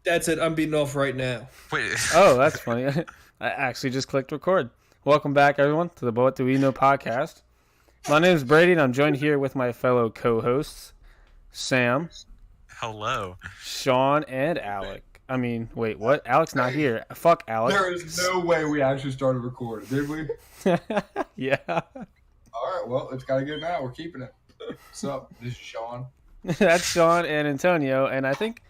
That's it. I'm beating off right now. Wait. Oh, that's funny. I actually just clicked record. Welcome back, everyone, to the What Do We Know podcast. My name is Brady, and I'm joined here with my fellow co-hosts, Sam, Hello. Sean, and Alec. I mean, wait, what? Alec's not here. Fuck Alec. There is no way we actually started recording, did we? Yeah. All right, well, it's got to get now. We're keeping it. What's up? This is Sean. That's Sean and Antonio, and I think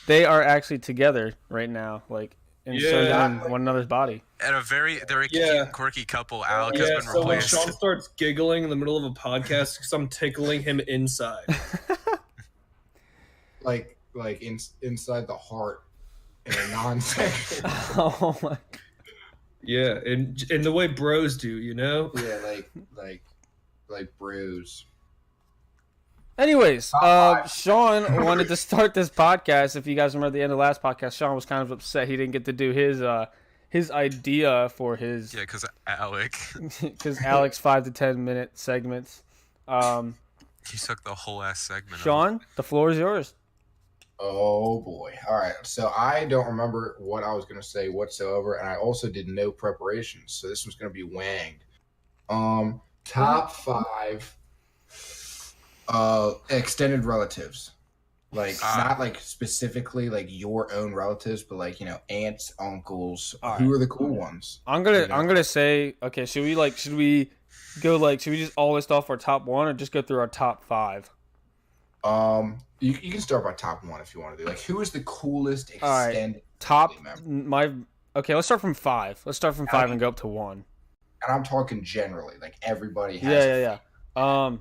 they are actually together right now, like inserted Yeah. in one another's body. And they're a cute Yeah. and quirky couple. Alec has Yeah, been so when replaced. Sean starts giggling in the middle of a podcast because I'm tickling him inside. Like inside the heart in a non-sexual. Oh my. Yeah, in the way bros do, you know? Yeah, like bros. Anyways, Sean wanted to start this podcast. If you guys remember the end of the last podcast, Sean was kind of upset he didn't get to do his idea for his Yeah, because Alec, because Alex 5 to 10 minute segments. he took the whole ass segment. Sean, the floor is yours. Oh boy. All right. So I don't remember what I was going to say whatsoever, and I also did no preparations. So this was going to be wanged. Top 5 extended relatives. Like not like specifically like your own relatives, but like, aunts, uncles. All Who right. are the cool ones? I'm gonna say, okay, should we just all list off our top one or just go through our top 5? You can start by top 1 if you want to do. Like, who is the coolest All right. extended Top family member? let's start from 5. Let's start from 5 and go up to 1. And I'm talking generally, like everybody has. Yeah.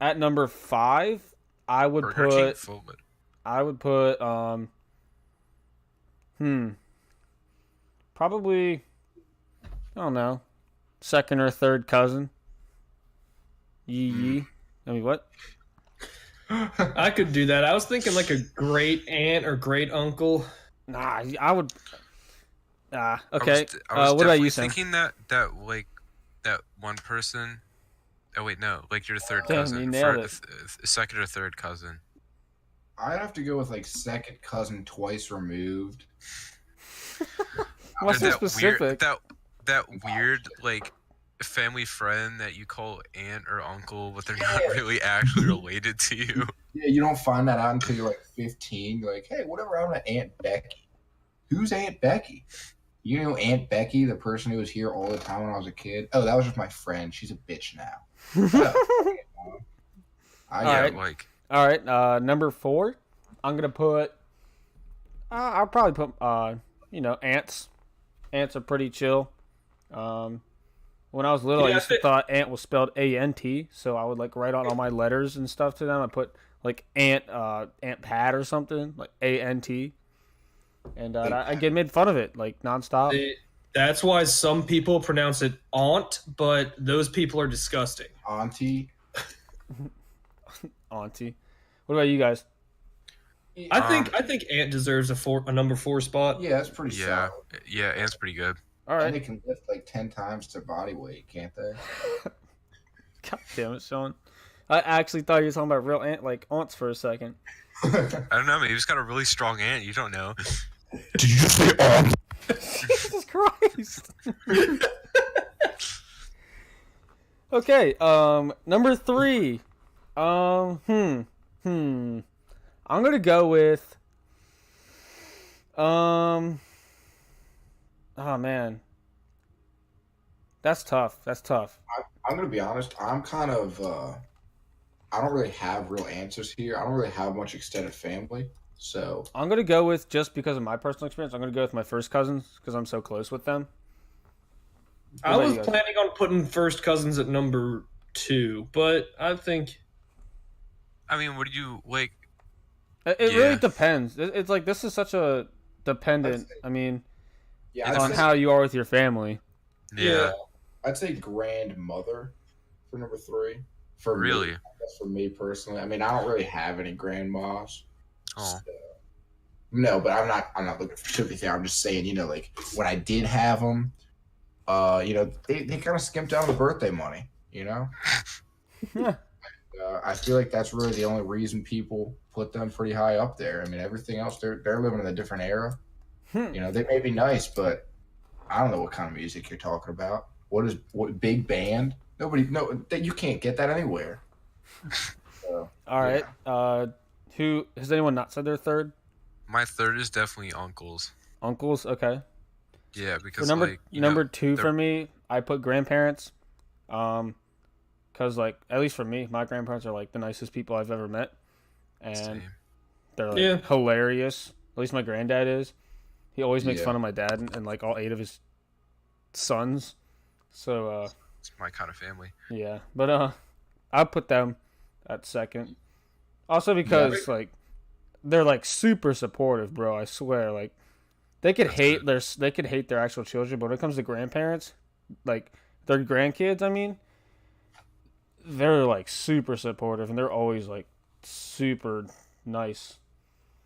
At number 5, I would Burger King put Food. probably, I don't know, second or third cousin. Yee. I mean, what? I could do that. I was thinking like a great aunt or great uncle. Nah, I would. Okay. I was what about you, definitely Sam? thinking that one person. Oh wait, no, like your third Damn, cousin, you nailed it. second or third cousin. I'd have to go with like second cousin twice removed. What's so And specific? That weird like family friend that you call aunt or uncle, but they're not Yeah. really actually related to you. Yeah, you don't find that out until you're like 15. You're like, hey, whatever happened to Aunt Becky? Who's Aunt Becky? You know Aunt Becky, the person who was here all the time when I was a kid? Oh, that was just my friend. She's a bitch now. I All get right. it. Like All right. Number 4, I'm gonna put. I'll probably put ants. Ants are pretty chill. When I was little, I Yeah, used to thought ant was spelled A-N-T, so I would like write out all my letters and stuff to them. I put like Aunt Pat or something like A-N-T, and I get made fun of it like nonstop. That's why some people pronounce it aunt, but those people are disgusting. Auntie. Auntie. What about you guys? I think aunt deserves a number 4 spot. Yeah, that's pretty yeah, solid. yeah, aunt's pretty good. All And right. they can lift like 10 times their body weight, can't they? God damn it, Sean. I actually thought you were talking about real like aunts for a second. I don't know, maybe he's got a really strong aunt. You don't know. Did you just say aunt? Jesus Christ. Okay, number 3. I'm gonna go with oh man. That's tough. I'm gonna be honest. I'm kind of. I don't really have real answers here. I don't really have much extended family, so I'm gonna go with, just because of my personal experience, I'm gonna go with my first cousins because I'm so close with them. I about was you guys? planning on putting first cousins at number 2, but I think I mean, what do you like? It Yeah. really depends. It's like this is such a dependent. I'd say- I mean, yeah. It's on how you are with your family. Yeah, I'd say grandmother for number 3. For really. me, that's for me personally. I mean, I don't really have any grandmas. Oh, So, no, but I'm not looking for sympathy. I'm just saying, like when I did have them, they kind of skimped out on the birthday money. Yeah. I feel like that's really the only reason people put them pretty high up there. I mean, everything else, they're living in a different era. You know, they may be nice, but I don't know what kind of music you're talking about. What big band? You can't get that anywhere. So, All right. Who has anyone not said their third? My third is definitely uncles. Uncles. Okay. Yeah, For because number like you number know, two they're- for me, I put grandparents. Cause like at least for me, my grandparents are like the nicest people I've ever met, and Same. they're like Yeah. hilarious. At least my granddad is. He always makes Yeah. fun of my dad and like all 8 of his sons. So It's my kind of family. yeah, but I put them at second. Also because like they're like super supportive, bro. I swear, like they could That's hate their actual children, but when it comes to grandparents, like their grandkids, I mean, they're like super supportive and they're always like super nice.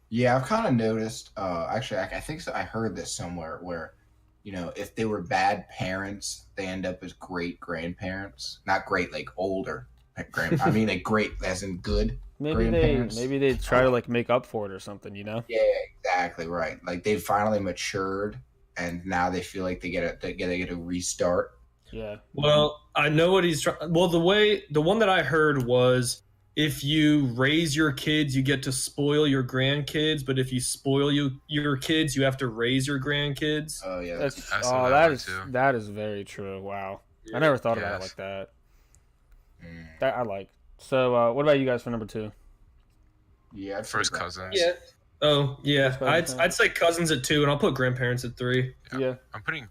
yeah, I've kind of noticed. Actually, I think so. I heard this somewhere where, you know, if they were bad parents, they end up as great grandparents. Not great, like older I mean, like great as in good. Grandparents. Maybe they try to like make up for it or something, you know? Yeah, exactly right. Like they've finally matured, and now they feel like they get a restart. Yeah. Well, I know what he's trying. Well, the one that I heard was if you raise your kids, you get to spoil your grandkids, but if you spoil your kids, you have to raise your grandkids. Oh yeah, That's I saw oh that that one is too. that is very true. Wow. I never thought about it Yes. like that. mm, That I like. So what about you guys for number 2? yeah. I'd say First that. cousins. Yeah. Oh yeah, First I'd cousins. I'd say cousins at 2, and I'll put grandparents at 3. Yeah. I'm putting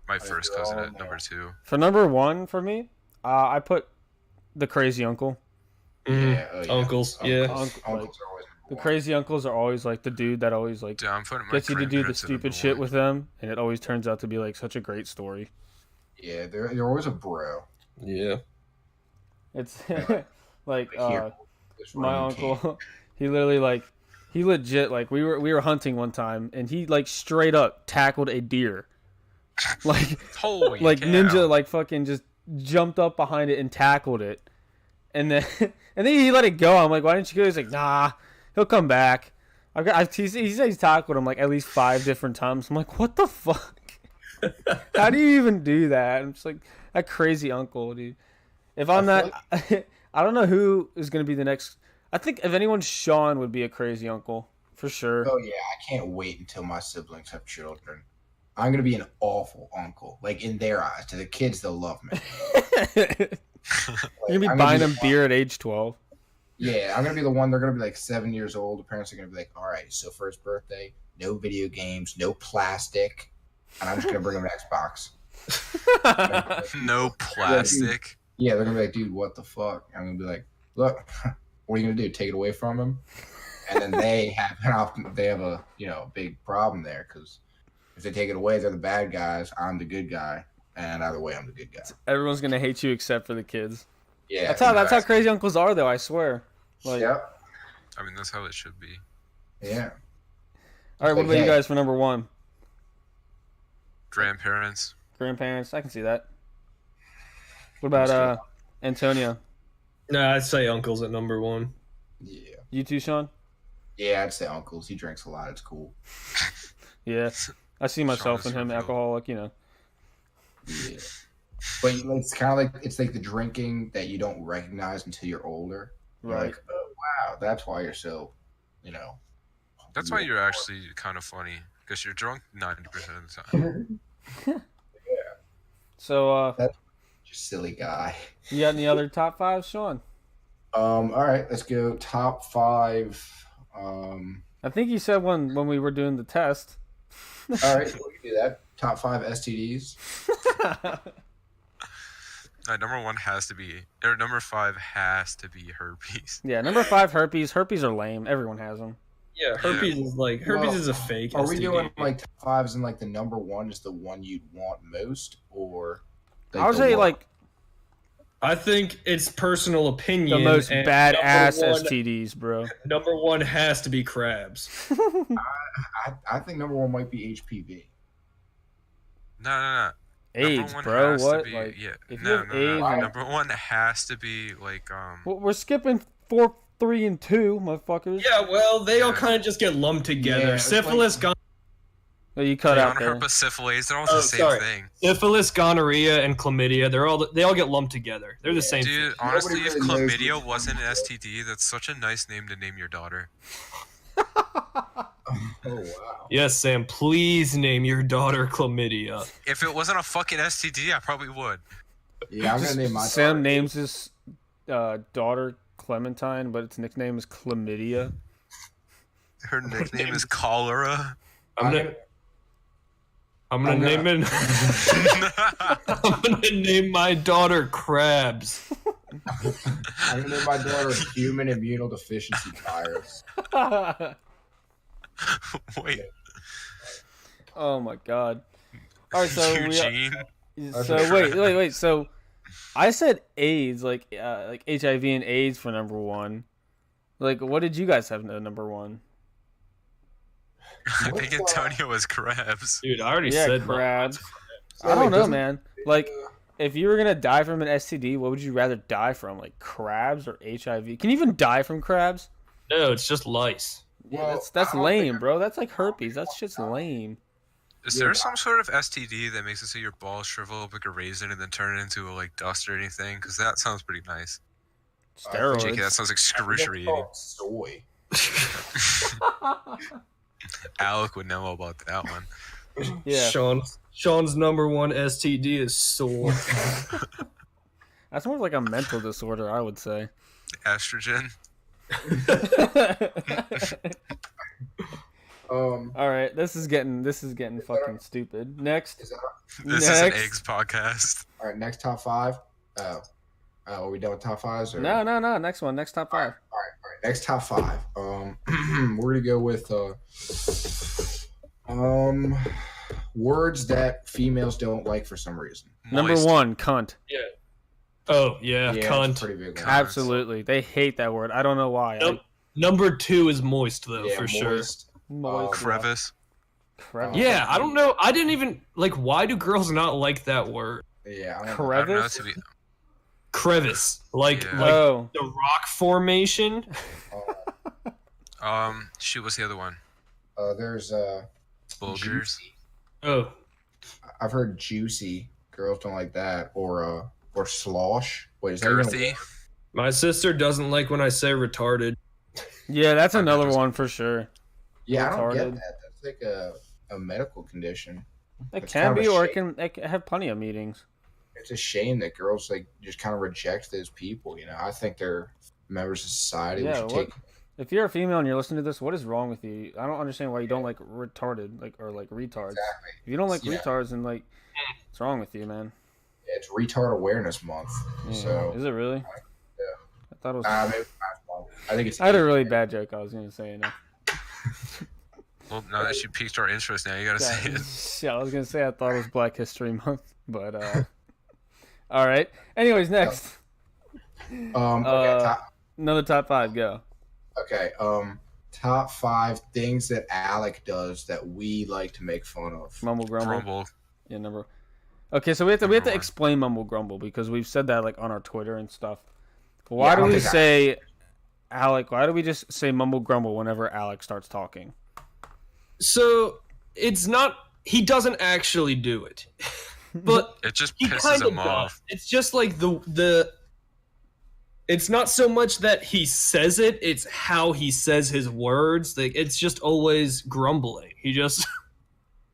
my think first we're cousin all at number there. 2. For number 1 for me, I put the crazy uncle. Yeah, oh, yeah. Uncles, yeah. Uncles Like, are always The one. crazy uncles are always like the dude that always like Dude, I'm putting my gets you to do the grandparents at stupid number shit 1. with them, and it always turns out to be like such a great story. Yeah, they're always a bro. Yeah. It's like Here, this my Roman king. uncle, he literally like he legit like we were hunting one time, and he like straight up tackled a deer, like Holy like cow. ninja, like fucking just jumped up behind it and tackled it, and then and then he let it go. I'm like, why didn't you go? He's like, nah, he'll come back. He said he's tackled him like at least 5 different times. I'm like, what the fuck? How do you even do that? I'm just like that crazy uncle, dude. If I'm I not, feel I don't know who is gonna be the next. I think if anyone, Sean would be a crazy uncle for sure. Oh yeah, I can't wait until my siblings have children. I'm gonna be an awful uncle. Like in their eyes, to the kids, they'll love me. You're Like, gonna be I'm buying the them one- beer at age 12. Yeah, I'm gonna be the one. They're gonna be like 7 years old. The parents are gonna be like, "All right, so for his birthday, no video games, no plastic, and I'm just gonna bring him an Xbox." No plastic. Yeah, they're gonna be like, "Dude, what the fuck?" I'm gonna be like, "Look, what are you gonna do? Take it away from him?" And then they have a big problem there because if they take it away, they're the bad guys. I'm the good guy, and either way, I'm the good guy. Everyone's gonna hate you except for the kids. Yeah, That's how exactly. crazy uncles are, though. I swear. Like, Yep. I mean, that's how it should be. Yeah. all right, what about you Okay. guys for number 1? Grandparents. Grandparents. I can see that. What about Antonio? Nah, I'd say uncles at number 1. Yeah. You too, Sean? Yeah, I'd say uncles. He drinks a lot. It's cool. Yeah, I see myself in is him, revealed. alcoholic. You know. Yeah. But it's kind of like the drinking that you don't recognize until you're older. You're Right. like, oh wow, that's why you're so, That's why you're actually kind of funny because you're drunk 90% of the time. So, just silly guy. you got any other top 5, Sean? All right, let's go top 5. I think you said one when we were doing the test. All right, we can do that. Top 5 STDs. Number 1 has to be, or number 5 has to be herpes. Yeah, number 5, herpes. Herpes are lame. Everyone has them. Yeah, herpes is like herpes Well, is a fake. Are we STD. doing like top 5s and like the number 1 is the one you'd want most, or I would the say one- like I think it's personal the opinion. most and badass number one- STDs, bro. Number 1 has to be crabs. I think number 1 might be HPV. No. AIDS, one bro. has What? To be, Like, yeah. if you No, have no, AIDS, no. and- Number one has to be like Well, we're skipping 4, 3, and 2, motherfuckers. Yeah, well, they all Yeah. kind of just get lumped together. Yeah, it's Syphilis, Oh, you cut out there. herpes, syphilis. They're all Oh, the same sorry. thing. syphilis, gonorrhea, and chlamydia. They all get lumped together. They're the same Dude, thing. honestly, if really knows chlamydia which wasn't an one. STD, that's such a nice name to name your daughter. Oh wow. Yes, Sam. Please name your daughter chlamydia. If it wasn't a fucking STD, I probably would. Yeah, I'm gonna name my Sam daughter. names his daughter Clementine, but its nickname is Chlamydia. Her nickname is Cholera. I'm gonna I'm gonna- name it. I'm gonna name my daughter Krabs. I'm gonna name my daughter Human Immunodeficiency Virus. Wait, Oh my god. All right, so Eugene. wait. So I said AIDS, like HIV and AIDS for number 1. Like, what did you guys have at number 1? I think Antonio was crabs. Dude, I already Yeah, said mine. crabs. So, I don't know, doesn't- man. Like, if you were gonna die from an STD, what would you rather die from? Like crabs or HIV? Can you even die from crabs? No, it's just lice. Yeah, Well, that's I don't lame, think- bro. That's like herpes. That shit's lame. Is Yeah, there but some sort of STD that makes it so your balls shrivel up like a raisin and then turn it into like dust or anything? Because that sounds pretty nice. Steroids. JK, that sounds It's excruciating. called soy. Alec would know about that one. Yeah, Sean's number one STD is sore. that's more like a mental disorder, I would say. Estrogen. All right, this is getting fucking stupid. Next, Is that This is an Next. eggs podcast. all right? Next top 5. Oh, are we done with top 5s? Or? no. Next one. Next top 5. All right. Next top 5. We're gonna go with words that females don't like for some reason. Number Moist. 1, cunt. Oh yeah, it's a cunt. pretty big one. Absolutely, they hate that word. I don't know why. Nope. Number 2 is moist though, Yeah, for sure. moist. Moist, Crevice. Crevice. Yeah, I don't know. I didn't even like. Why do girls not like that word? Yeah, I don't know. I don't know, Crevice. to be, Crevice, like Yeah. like Oh, the rock formation. shoot, what's the other one? There's Bulgers. juicy. Oh, I've heard juicy. Girls don't like that. Or slosh. Wait, is that even a Girthy. word? my sister doesn't like when I say retarded. yeah, that's another one for sure. Yeah, I don't Retarded. get that. That's like a medical condition. It It's can kind of be, a or shame. it can have plenty of meetings. It's a shame that girls like just kind of reject those people. You know, I think they're members of society. Yeah, we should what- take. If you're a female and you're listening to this, what is wrong with you? I don't understand why you don't like retarded, like or like retards. Exactly. If you don't like Yeah. retards, then like, what's wrong with you, man? It's Retard Awareness Month. Yeah. So Is it really? Yeah. I thought it was. maybe last month. I think it's. I had a really bad joke. I was gonna say it. Well, now that you piqued our interest, now you gotta say it. Yeah, I was gonna say I thought it was Black History Month, but all right. Anyways, next Okay, another top 5. Go. top 5 things that Alec does that we like to make fun of. Mumble grumble. Grumble. Yeah, number. Okay, so we have to Number one. explain mumble grumble because we've said that like on our Twitter and stuff. Why Yeah, I do don't we think I- say Alec? Why do we just say mumble grumble whenever Alec starts talking? So it's not. He doesn't actually do it, but It just he pisses kind of him does. off. It's just like the. It's not so much that he says it; it's how he says his words. Like it's just always grumbling. He just.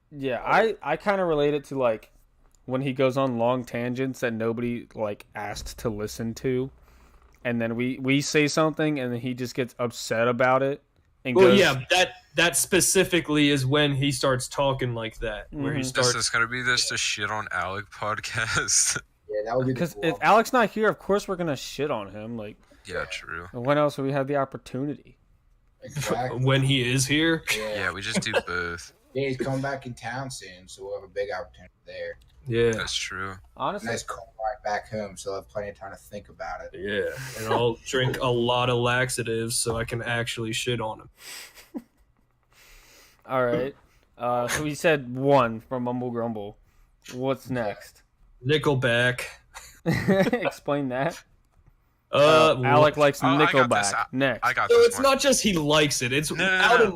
Yeah, I kind of relate it to like when he goes on long tangents that nobody like asked to listen to, and then we say something and then he just gets upset about it and Well, goes, yeah, that specifically is when he starts talking like that, where he Mhm. starts. This is gonna be this the shit on Alec podcast. Yeah, that would be the because cool if Alec's not here, of course we're gonna shit on him. Like, Yeah, true. when else would we have the opportunity? Exactly. When he is here. Yeah, we just do both. Yeah, he's coming back in town soon, so we'll have a big opportunity there. Yeah. That's true. Honestly, Nice car ride back home, so I'll have plenty of time to think about it. Yeah. And I'll drink a lot of laxatives so I can actually shit on him. all right. So we said 1 from Mumble Grumble. What's next? Nickelback. Explain that. I Alec likes Oh, I got Nickelback. this. Next. I got No, this it's one. not just he likes it. It's No. out of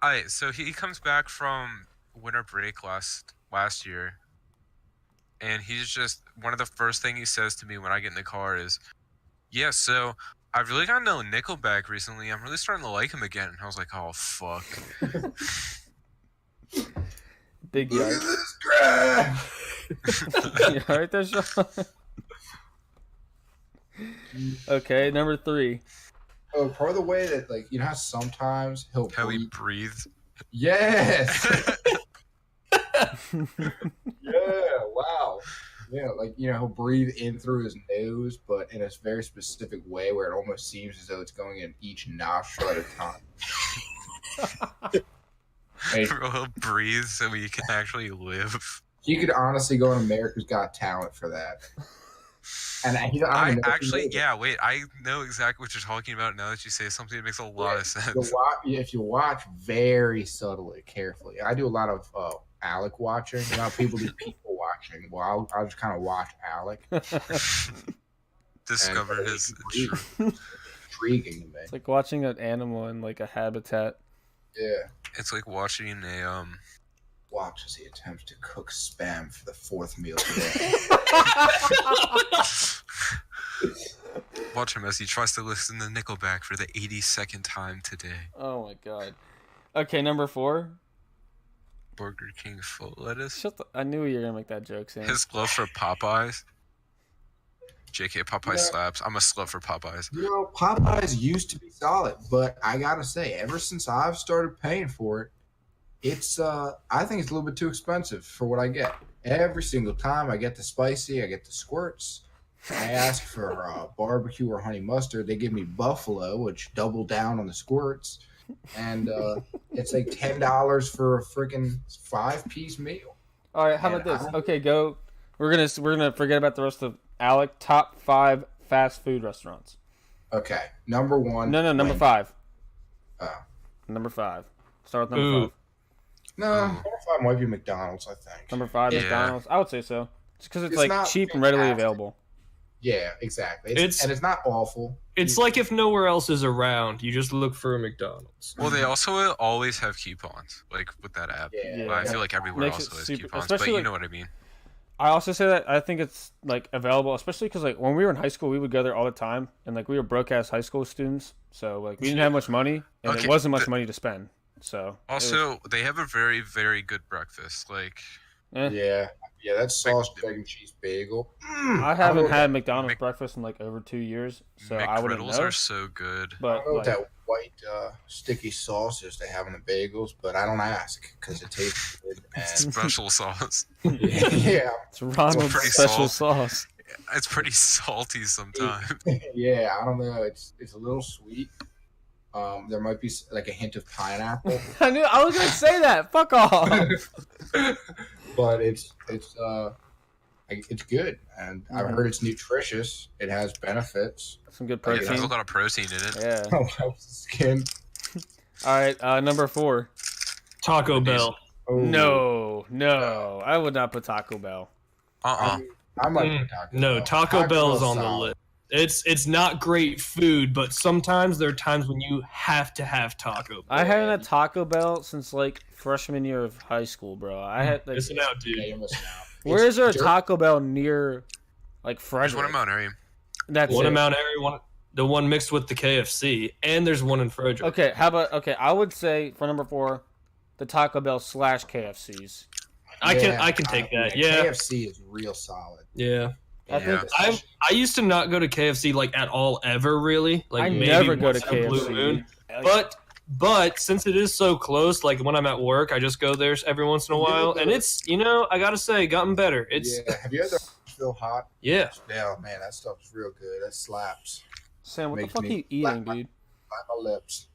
Alright, so he comes back from winter break last year, and he's just one of the first thing he says to me when I get in the car is, "Yeah, so I've really gotten to know Nickelback recently. I'm really starting to like him again." And I was like, "Oh fuck." Big Look at yikes. this graph. You alright there, Sean? Okay, number 3. Oh, part of the way that, like, you know how sometimes he'll How he breathe? breathes. Yes. Yeah. Wow. Yeah, like, you know, he'll breathe in through his nose, but in a very specific way where it almost seems as though it's going in each nostril at a time. Hey, Bro, he'll breathe so he can actually live. he could honestly go on America's Got Talent for that. And he, I I don't know if you actually, know this. yeah, wait, I know exactly what you're talking about now that you say something. It makes a lot of sense. If you watch very subtly, carefully, I do a lot of Alec watching. A lot of people do people watching. Well, I'll just kind of watch Alec. Discover And, his he truth. Intriguing to me. It's like watching an animal in like a habitat. Yeah. It's like watching a Watch as he attempts to cook spam for the 4th meal today. watch him as he tries to listen to Nickelback for the 82nd time today. Oh my god. Okay, number 4. Burger King foot lettuce. I knew you were gonna make that joke, Sam. His love for Popeyes. JK, Popeyes Yeah. slaps. I'm a slut for Popeyes. You know, Popeyes used to be solid, but I gotta say, ever since I've started paying for it, it's I think it's a little bit too expensive for what I get. Every single time I get the spicy, I get the squirts. I ask for barbecue or honey mustard. They give me buffalo, which double down on the squirts, and it's like $10 for a freaking 5-piece meal. All right, how Man, about this? I don't- Okay, go. We're gonna forget about the rest of Alec. Top 5 fast food restaurants. Okay, number 1. No, number Wendy's. 5. Oh. Number 5. Start with number Ooh. 5. No, number 5 might be McDonald's, I think. Number 5, Yeah. McDonald's. I would say so. It's because it's It's like not cheap and readily fantastic. available. Yeah, exactly. It's- And it's not awful. It's like if nowhere else is around, you just look for a McDonald's. Well, they also always have coupons, like with that app. Yeah. But I feel like everywhere Makes also it has super- coupons, but especially you like- know what I mean. I also say that I think it's like available, especially because like when we were in high school, we would go there all the time, and like we were broke ass high school students, so like we didn't have much money, and Okay, there wasn't much the- money to spend. So it was- Also, they have a very, very good breakfast. Like, Yeah, that sausage, egg, and cheese bagel. I haven't don't know- had McDonald's Mc- breakfast in like over 2 years, so I wouldn't McGriddles know. are so good. I But don't know what like, that white sticky sauce is they have in the bagels, but I don't ask because it tastes good. And Special sauce. yeah, it's Ronald's pretty special salt. sauce. It's pretty salty sometimes. yeah, I don't know. It's a little sweet. There might be like a hint of pineapple, I was gonna say that. Fuck off. but it's good, and I've Mhm. heard it's nutritious. It has benefits. Some good It has a protein. lot of protein in it. Yeah. Helps the skin. All right. Number 4. Taco Wendy's. Bell. Oh, No. I would not put Taco Bell. I might Mm, put Taco No, Bell. Taco Bell is Bell's on the solid. list. It's not great food, but sometimes there are times when you have to have Taco Bell. I haven't had Taco Bell since like freshman year of high school, bro. I had like, Listen out, Yeah, dude. you're missing out. where is there a dirt- Taco Bell near like There's Frederick? one in Mount Airy. That's One it. in Mount Airy, the one mixed with the KFC, and there's one in Frederick. Okay, how about I would say for number 4, the Taco Bell / KFC's. I can take that. Yeah, KFC is real solid. yeah. I think I used to not go to KFC like at all ever really. Like I maybe never go to once in a blue moon. KFC. But since it is so close, like when I'm at work, I just go there every once in a while, and it's I gotta say, gotten better. It's Yeah. Have you had the Nashville hot? yeah. Yeah, man, that stuff's real good. That slaps. Sam, what the Makes fuck are me you eating, laugh. dude? Slap my lips.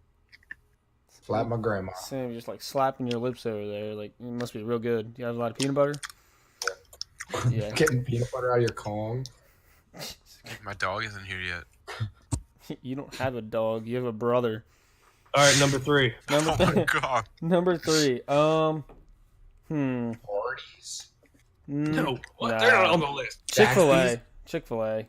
Slap my grandma. Sam, you're just like slapping your lips over there. Like it must be real good. You have a lot of peanut butter. Yeah. Getting peanut butter out of your Kong. My dog isn't here yet. You don't have a dog. You have a brother. All right, number 3. Number Oh my th- god. number 3. Or Hardee's. No, what? Nah. They're not on the list. Chick-fil-A. Chick-fil-A.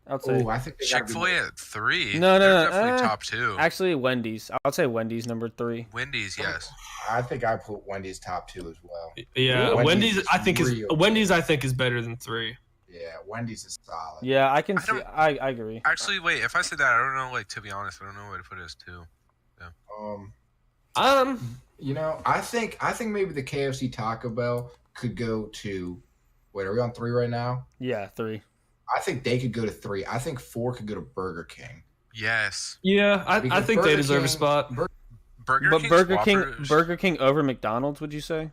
I'd say. Oh, I think they gotta be Chick-fil-A at 3. No, They're no, definitely top 2. Actually, Wendy's. I'll say Wendy's number 3. Wendy's, yes. I think I put Wendy's top 2 as well. Yeah, Ooh. Wendy's. Wendy's I think is real. Wendy's. I think is better than 3. Yeah, Wendy's is solid. Yeah, I can I see. don't- I agree. Actually, wait. If I said that, I don't know. Like, to be honest, I don't know where to put it as 2. You know, I think maybe the KFC Taco Bell could go to. Wait, are we on 3 right now? Yeah, 3. I think they could go to 3. I think 4 could go to Burger King. Yes. Yeah, I Because think they Burger deserve a King- spot. Burger But King's Whoppers- Burger King over McDonald's, would you say?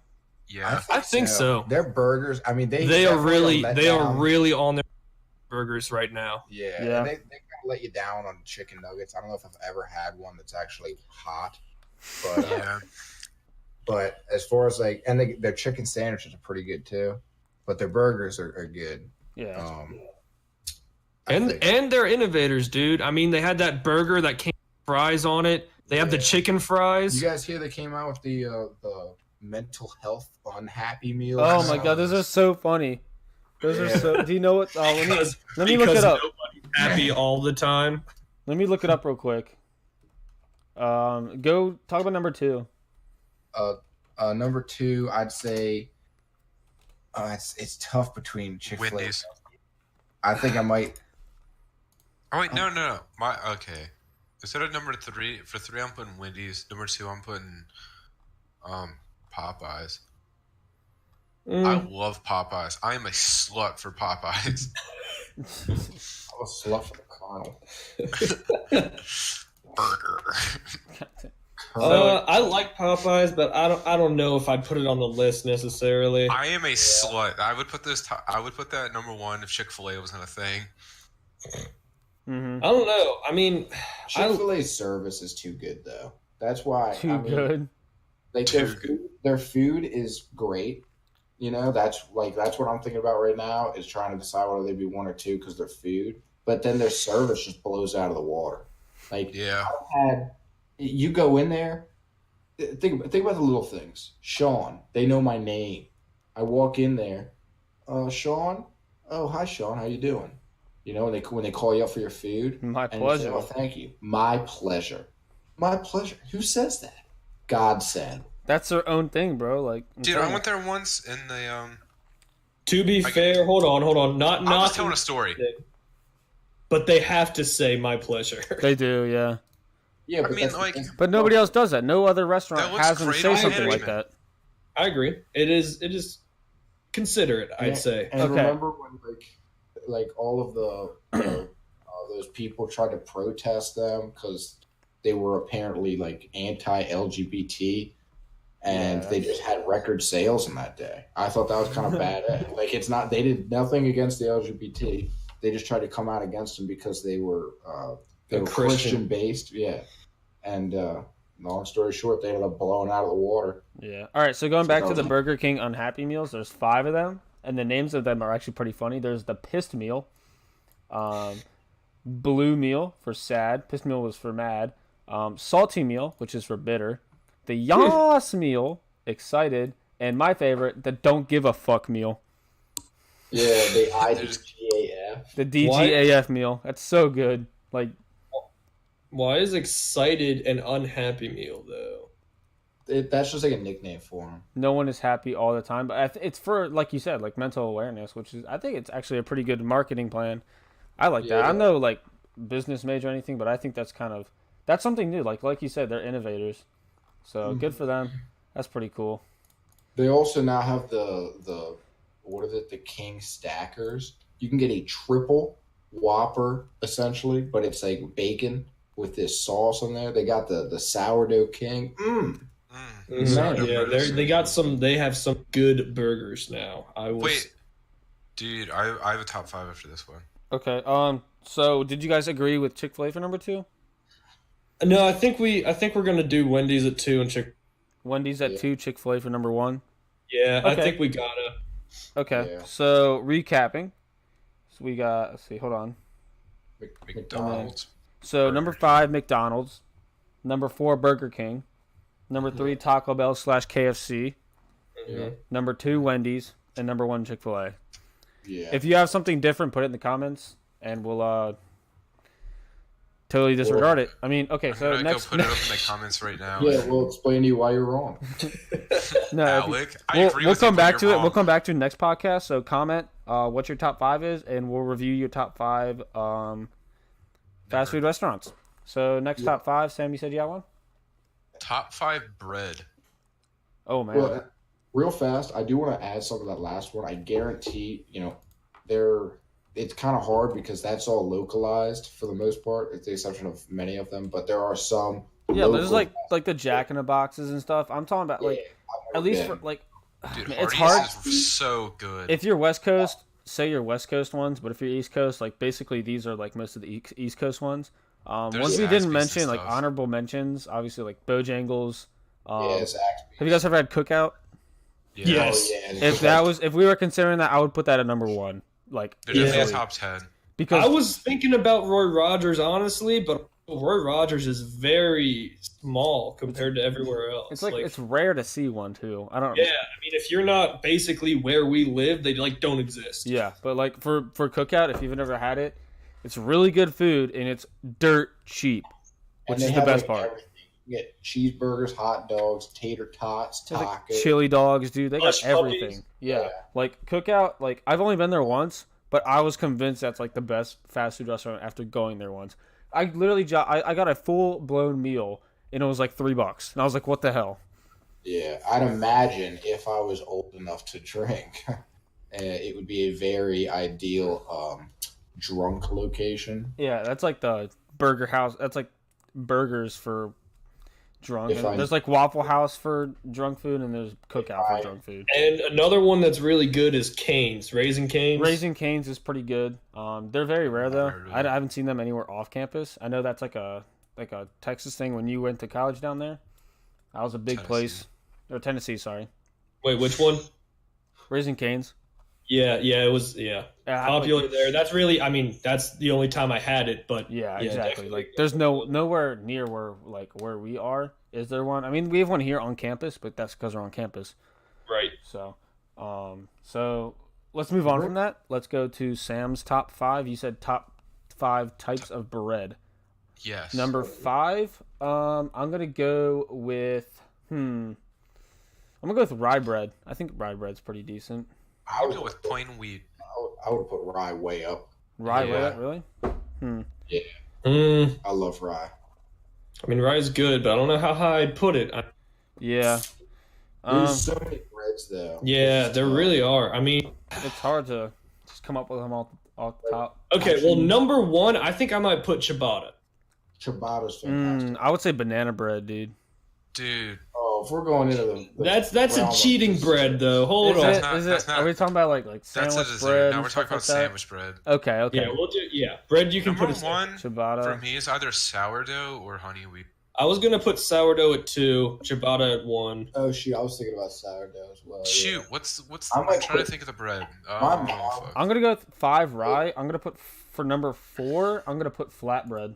Yeah. I think so. Their burgers. I mean, They are definitely really let they are down. really on their burgers right now. Yeah, Yeah. They kind of let you down on chicken nuggets. I don't know if I've ever had one that's actually hot, but Yeah. but as far as like, and their chicken sandwiches are pretty good too, but their burgers are good. Yeah. I And think- they're innovators, dude. I mean, they had that burger that came with fries on it. They have the Yeah. chicken fries. you guys hear they came out with the mental health unhappy meal? Oh my god, those are so funny. Those are Yeah. so. Do you know what? Let me Because- let me look because it up. nobody's happy all the time. Let me look it up real quick. Go talk about number 2. Number 2, I'd say it's tough between Chick-fil-A. Wendy's. I think I might. Oh wait, no. Okay. Instead of number 3, for 3 I'm putting Wendy's. Number 2 I'm putting Popeyes. I Mm. love Popeyes. I am a slut for Popeyes. I'm a slut for the Colonel. Burger. I like Popeyes, but I don't know if I'd put it on the list necessarily. I am a slut. I would put I would put that at number 1 if Chick-fil-A wasn't a thing. Mm-hmm. I don't know. I mean, Chick-fil-A's service is too good though. That's why. Too I mean, good. Like their food is great. You know, that's what I'm thinking about right now is trying to decide whether they be 1 or 2 because their food, but then their service just blows out of the water. Like Yeah. you go in there, think about the little things. Sean, they know my name. I walk in there, Sean. Oh, hi, Sean. How you doing? You know, when they call you up for your food. My And you say, pleasure. oh, thank you. My pleasure. My pleasure. Who says that? God said. That's their own thing, bro. Like, I'm Dude, telling I you. went there once in the to be I fair, hold on. I was Not telling a story. but they have to say my pleasure. They do, yeah. Yeah, I but mean, that's the like- thing. But nobody else does that. No other restaurant That looks has them great say on something like management. that. I agree. It is considerate, And- I'd say. And Okay. remember when like all of the those people tried to protest them because they were apparently like anti-LGBT, and Yeah. they just had record sales in that day. I thought that was kind of bad. Like it's not. They did nothing against the LGBT. They just tried to come out against them because they were Christian. Christian based. Yeah, and long story short, they ended up blowing out of the water. Yeah. All right. So going So back that to the was- Burger King Unhappy Meals, there's 5 of them, and the names of them are actually pretty funny. There's the Pissed Meal, Blue Meal for sad. Pissed Meal was for mad. Salty Meal, which is for bitter. The Yas Meal, excited, and my favorite, the Don't Give a Fuck Meal. Yeah, the IDGAF. The DGAF meal. That's so good. Like, Why is excited an unhappy meal though? That's just like a nickname for them. no one is happy all the time, but it's for, like you said, like mental awareness, which is, I think it's actually a pretty good marketing plan. I like that. Yeah. I'm no like business major or anything, but I think that's that's something new. Like you said, they're innovators, so good for them. That's pretty cool. They also now have the what is it? The King Stackers. You can get a triple Whopper essentially, but it's like bacon with this sauce on there. They got the sourdough King. Yeah, they got some. They have some good burgers now. I will. Wait, dude, I have a top 5 after this one. Okay. So did you guys agree with Chick-fil-A for number 2? No, I think we're gonna do Wendy's at 2 and Chick. Wendy's at Yeah. 2, Chick-fil-A for number 1. Yeah, I Okay. think we gotta. Okay. Yeah. So recapping. So we got. Let's see. Hold on. McDonald's. So number 5, McDonald's. Number 4, Burger King. Number 3, Taco Bell / KFC. Yeah. Number 2, Wendy's, and number 1, Chick-fil-A. Yeah. If you have something different, put it in the comments, and we'll totally disregard it. I mean, okay, I'm so gonna next. go put it up in the comments right now. Yeah, we'll explain to you why you're wrong. No, Alec, I we'll agree we'll with you, come but back you're to it. wrong. We'll come back to it next podcast. So comment what your top 5 is, and we'll review your top 5 fast food restaurants. So next top 5, Sam, you said you got one? Top 5 bread. Oh man. Well, real fast, I do want to add something to that last one. I guarantee, it's kind of hard because that's all localized for the most part, with the exception of many of them. But there are some. Yeah, there's local- like the Jack in the Boxes and stuff. I'm talking about like Yeah, at least yeah. for like Dude, man, it's Hardee's hard. is so good. If you're West Coast, say your West Coast ones, but if you're East Coast, like basically these are like most of the East Coast ones. There's Ones we Zaxby's didn't and mention, like stuff. honorable mentions, obviously like Bojangles. Yeah, Zaxby's. Have you guys ever had Cookout? Yeah. Yes. Oh, yeah. If we were considering that, I would put that at number 1. Like They're definitely easily. a top 10. Because I was thinking about Roy Rogers, honestly, but Roy Rogers is very small compared to everywhere else. it's like it's rare to see one too. I don't. yeah, I mean, if you're not basically where we live, they like don't exist. Yeah, but like for Cookout, if you've never had it, it's really good food and it's dirt cheap, which And they is the have, best like, part. everything. You get cheeseburgers, hot dogs, tater tots, There's, like, tacos. chili dogs, dude. They got Hush puppies. everything. Yeah. Yeah. Like Cookout, like I've only been there once, but I was convinced that's like the best fast food restaurant after going there once. I literally I got a full blown meal and it was like $3, and I was like, what the hell? Yeah, I'd imagine if I was old enough to drink, it would be a very ideal drunk location. Yeah, that's like the burger house. That's like burgers for drunk. If And I- there's like Waffle House for drunk food, and there's Cookout I- for drunk food. And another one that's really good is Cane's, Raising Cane's. Raising Cane's is pretty good. They're very rare though. Never heard of I it. haven't seen them anywhere off campus. I know that's like a Texas thing when you went to college down there. That was a big Tennessee. place. Or Tennessee, sorry. Wait, which one? Raising Cane's. Yeah, it was popular like- there. That's really, I mean, that's the only time I had it. But Yeah, yeah, exactly. definitely. Like, there's nowhere near where we are. Is there one? I mean, we have one here on campus, but that's because we're on campus. right. So let's move on from that. Let's go to Sam's top 5. You said top 5 types of bread. Yes. Number 5, I'm gonna go with I'm gonna go with rye bread. I think rye bread's pretty decent. I would go with plain wheat. I would put rye way up. Rye Yeah. bread, really? I love rye. I mean, rye's good, but I don't know how high I'd put it. Yeah. There's so many breads though. Yeah, there really are. I mean, It's hard to just come up with them all top. okay, well, number 1, I think I might put ciabatta. Ciabatta's fantastic. I would say banana bread, dude. Dude, Oh, if we're going into the That's a realm of cheating this- bread, though. Hold Is on. it? not- Is that's it? not- Are we talking about like that's sandwich a bread? dessert. Now and we're stuff talking about like that? sandwich bread. Okay. Okay. Yeah, we'll do. Yeah, bread you can Number put a one Ciabatta. for me is either sourdough or honey wheat. I was gonna put sourdough at 2, ciabatta at 1. Oh shoot, I was thinking about sourdough as well. Shoot, Yeah. what's I I'm might trying to put- think of the bread. My Oh, mom- fuck. I'm gonna go with 5 rye. I'm gonna put for number 4. I'm gonna put flatbread.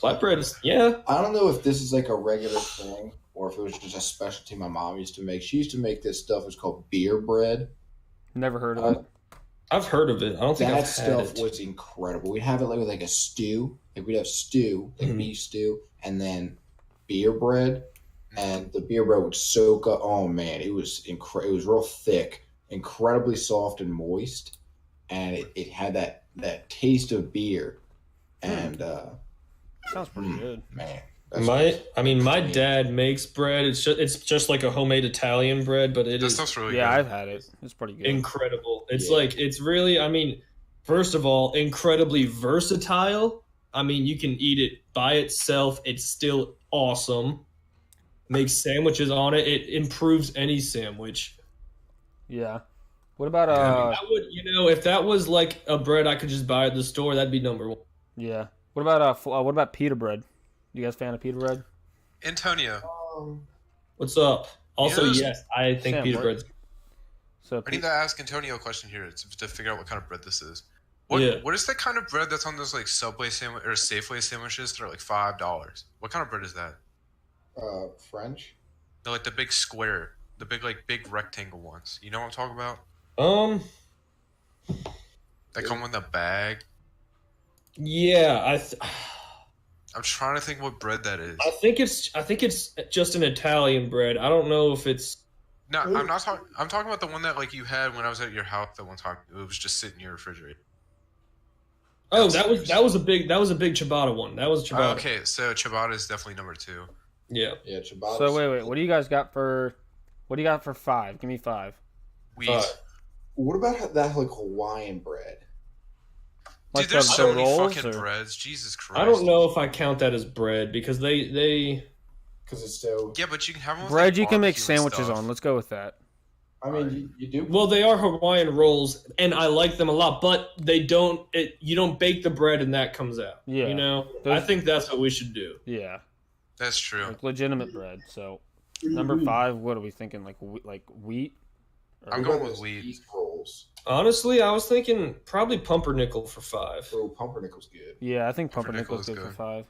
Flatbread is I don't know if this is like a regular thing or if it was just a specialty my mom used to make. She used to make this stuff. It's called beer bread. Never heard of it. I've heard of it. I don't think That I've stuff had it. was incredible. We'd have it like with like a stew. Like we'd have stew, like Mhm. beef stew, and then beer bread. And the beer bread would soak up. Oh man, it was it was real thick, incredibly soft and moist, and it had that taste of beer. And Sounds pretty good. man, My dad makes bread. It's just like a homemade Italian bread, but it That is stuff's really Yeah, good. I've had it. It's pretty good. incredible. It's Yeah. like it's really. I mean, first of all, incredibly versatile. I mean, you can eat it by itself. It's still awesome. Make sandwiches on it. It improves any sandwich. Yeah. What about That would, if that was like a bread I could just buy at the store, that'd be number 1. yeah. What about pita bread? You guys fan of pita bread? Antonio, What's up? Also, Yes. yes, I think Sam, pita what? bread's. So I need to ask Antonio a question here to figure out what kind of bread this is. What Yeah. What is the kind of bread that's on those like Subway sandwich or Safeway sandwiches that are like $5? What kind of bread is that? French. They're like the big square. The big rectangle ones. You know what I'm talking about? Um, They come with a bag. yeah, I'm trying to think what bread that is. I think it's just an Italian bread. I don't know if it's. No, I'm not talking. I'm talking about the one that like you had when I was at your house that one time. It was just sitting in your refrigerator. Oh, that was a big ciabatta one. That was ciabatta. Okay, so ciabatta is definitely number 2. Yeah. Yeah, ciabatta. So wait, what do you guys got for? What do you got for 5? Give me 5. Wheat. What about that like Hawaiian bread? Like Dude, there's the so many rolls, fucking or- breads. Jesus Christ. I don't know if I count that as bread because they. Because it's so. Yeah, but you can have them with, Bread like, you can make barbecue and sandwiches stuff. on. Let's go with that. I mean, you do. Well, they are Hawaiian rolls, and I like them a lot. But they don't. You don't bake the bread, and that comes out. Yeah. You know, Those- I think that's what we should do. Yeah, That's true. like legitimate bread. So number 5, what are we thinking? Like wheat? Or- I'm What going about with those wheat. yeast rolls. Honestly, I was thinking probably pumpernickel for 5. Oh, pumpernickel's good. Yeah, I think Pumpernickel pumpernickel's is good for good. 5.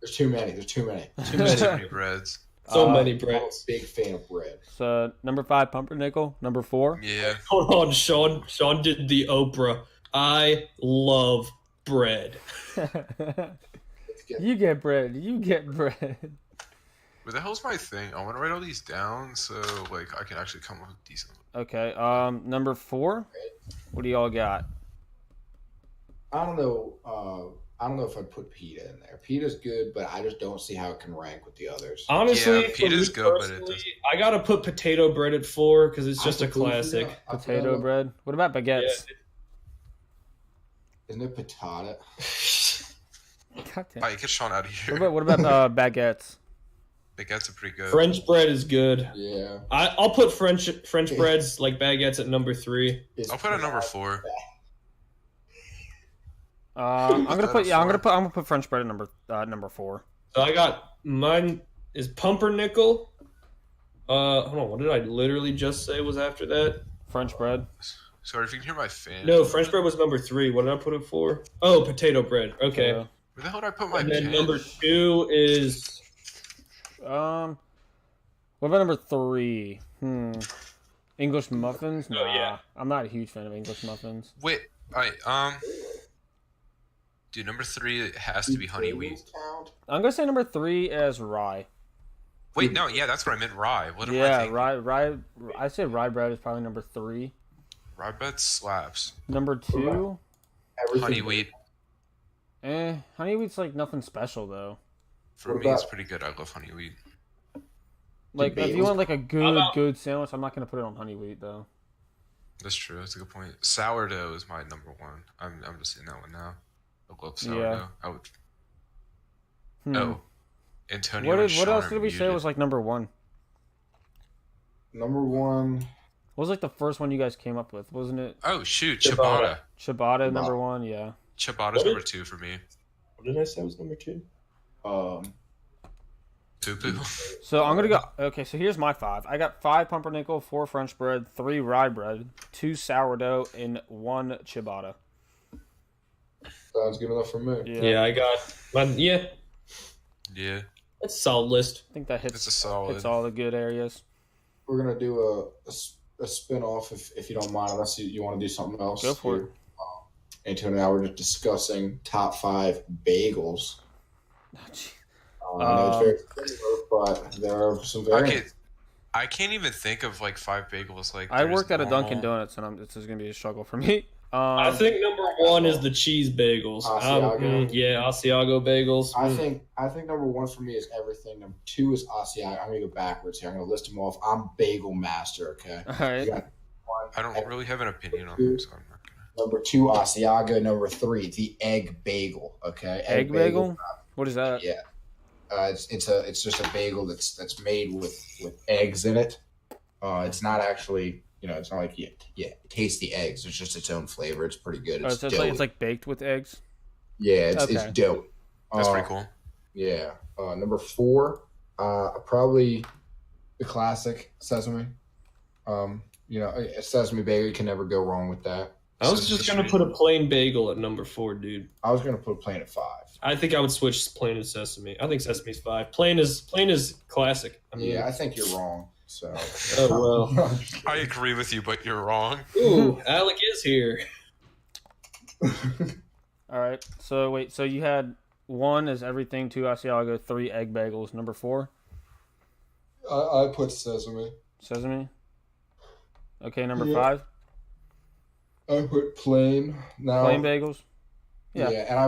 There's too many. There's too many. There's too many breads. So many I'm a breads. big fan of bread. So number 5, pumpernickel. Number 4. Yeah. Hold on, Sean. Sean did the Oprah. I love bread. You get bread. You get bread. What the hell's my thing? I want to write all these down so like I can actually come up with decent. Okay. Number 4. What do y'all got? I don't know. I don't know if I'd put pita in there. Pita's good, but I just don't see how it can rank with the others. Honestly, Yeah, for pita's me good, but it personally, doesn't- I gotta put potato bread at 4 because it's just I a put tofu classic. there. I Potato forgot bread. What about baguettes? Yeah. Isn't it patata? God damn. Alright, get Sean out of here. What about baguettes? Baguettes are pretty good. French bread is good. Yeah. I'll put French breads like baguettes at number 3. It's I'll put a number 4. I'm gonna that put at I'm gonna 4. put French bread at number 4. So I got mine is pumpernickel. Hold on, what did I literally just say was after that? French bread. Sorry if you can hear my fan. No, French bread was number 3. What did I put it for? Oh, potato bread. Okay. Potato. Where the hell did I put my And then pen? number 2 is What about number 3? English muffins? Nah, yeah. I'm not a huge fan of English muffins. Wait, alright, dude, number 3 it has to be honey wheat. Count? I'm gonna say number 3 as rye. Wait, no, yeah, that's what I meant. Rye. What am I Yeah, thinking? rye. I say rye bread is probably number 3. Rye bread slaps. Number 2, Everything. Honey wheat. honey wheat's like nothing special though. For What me, it's about- pretty good. I love honey wheat. Like if you bagels? want like a about- good sandwich, I'm not gonna put it on honey wheat though. That's true. That's a good point. Sourdough is my number 1. I'm just saying that one now. I love sourdough. Yeah. I would. Hmm. Oh, Antonio. What and did, what Sean else are did we say muted. was like number 1? Number 1. What was like the first one you guys came up with? Wasn't it Oh shoot, Ciabatta. ciabatta. ciabatta number 1? Yeah. Ciabatta's What number is- 2 for me. What did I say was number 2? Poo poo. So I'm gonna go. Okay, so here's my 5. I got 5 pumpernickel, 4 French bread, 3 rye bread, 2 sourdough, and 1 ciabatta. Sounds good enough for me. Yeah, I got mine. Yeah, Yeah, that's a solid list. I think that it's a hits solid. all the good areas. We're gonna do a spin off if you don't mind, unless you want to do something else. Go for it. Antonio and I were just discussing top 5 bagels. I know it's very similar, but there are some Okay, variants. I can't even think of like 5 bagels. Like I there's worked at a Dunkin' normal- Donuts, and this is gonna be a struggle for me. I think number 1 is the cheese bagels. Asiago. Yeah, Asiago bagels. I think number 1 for me is everything. Number 2 is Asiago. I'm gonna go backwards here. I'm gonna list them off. I'm bagel master. Okay. All right. You got I don't really have an opinion on them, so I'm not gonna. number 2 Asiago. Number 3 the egg bagel. Okay. Egg bagel? What is that? Yeah. It's just a bagel that's made with eggs in it. It's not actually, it's not like you taste the eggs. It's just its own flavor. It's pretty good. Oh, It's so doughy. it's like baked with eggs. Yeah, it's Okay. doughy. That's pretty cool. Yeah. Number 4, probably the classic sesame. A sesame bagel, you can never go wrong with that. I was just gonna put a plain bagel at number 4, dude. I was gonna put plain at 5. I think I would switch plain to sesame. I think sesame's 5. Plain is classic. I mean, Yeah, I think you're wrong. So. Oh, well. I agree with you, but you're wrong. Ooh, Alec is here. All right. So wait. So you had 1 is everything. 2 Asiago. 3 egg bagels. Number 4 I put sesame. sesame. Okay. Number Yeah. 5 I put plain. Now, plain bagels. Yeah. Yeah. And I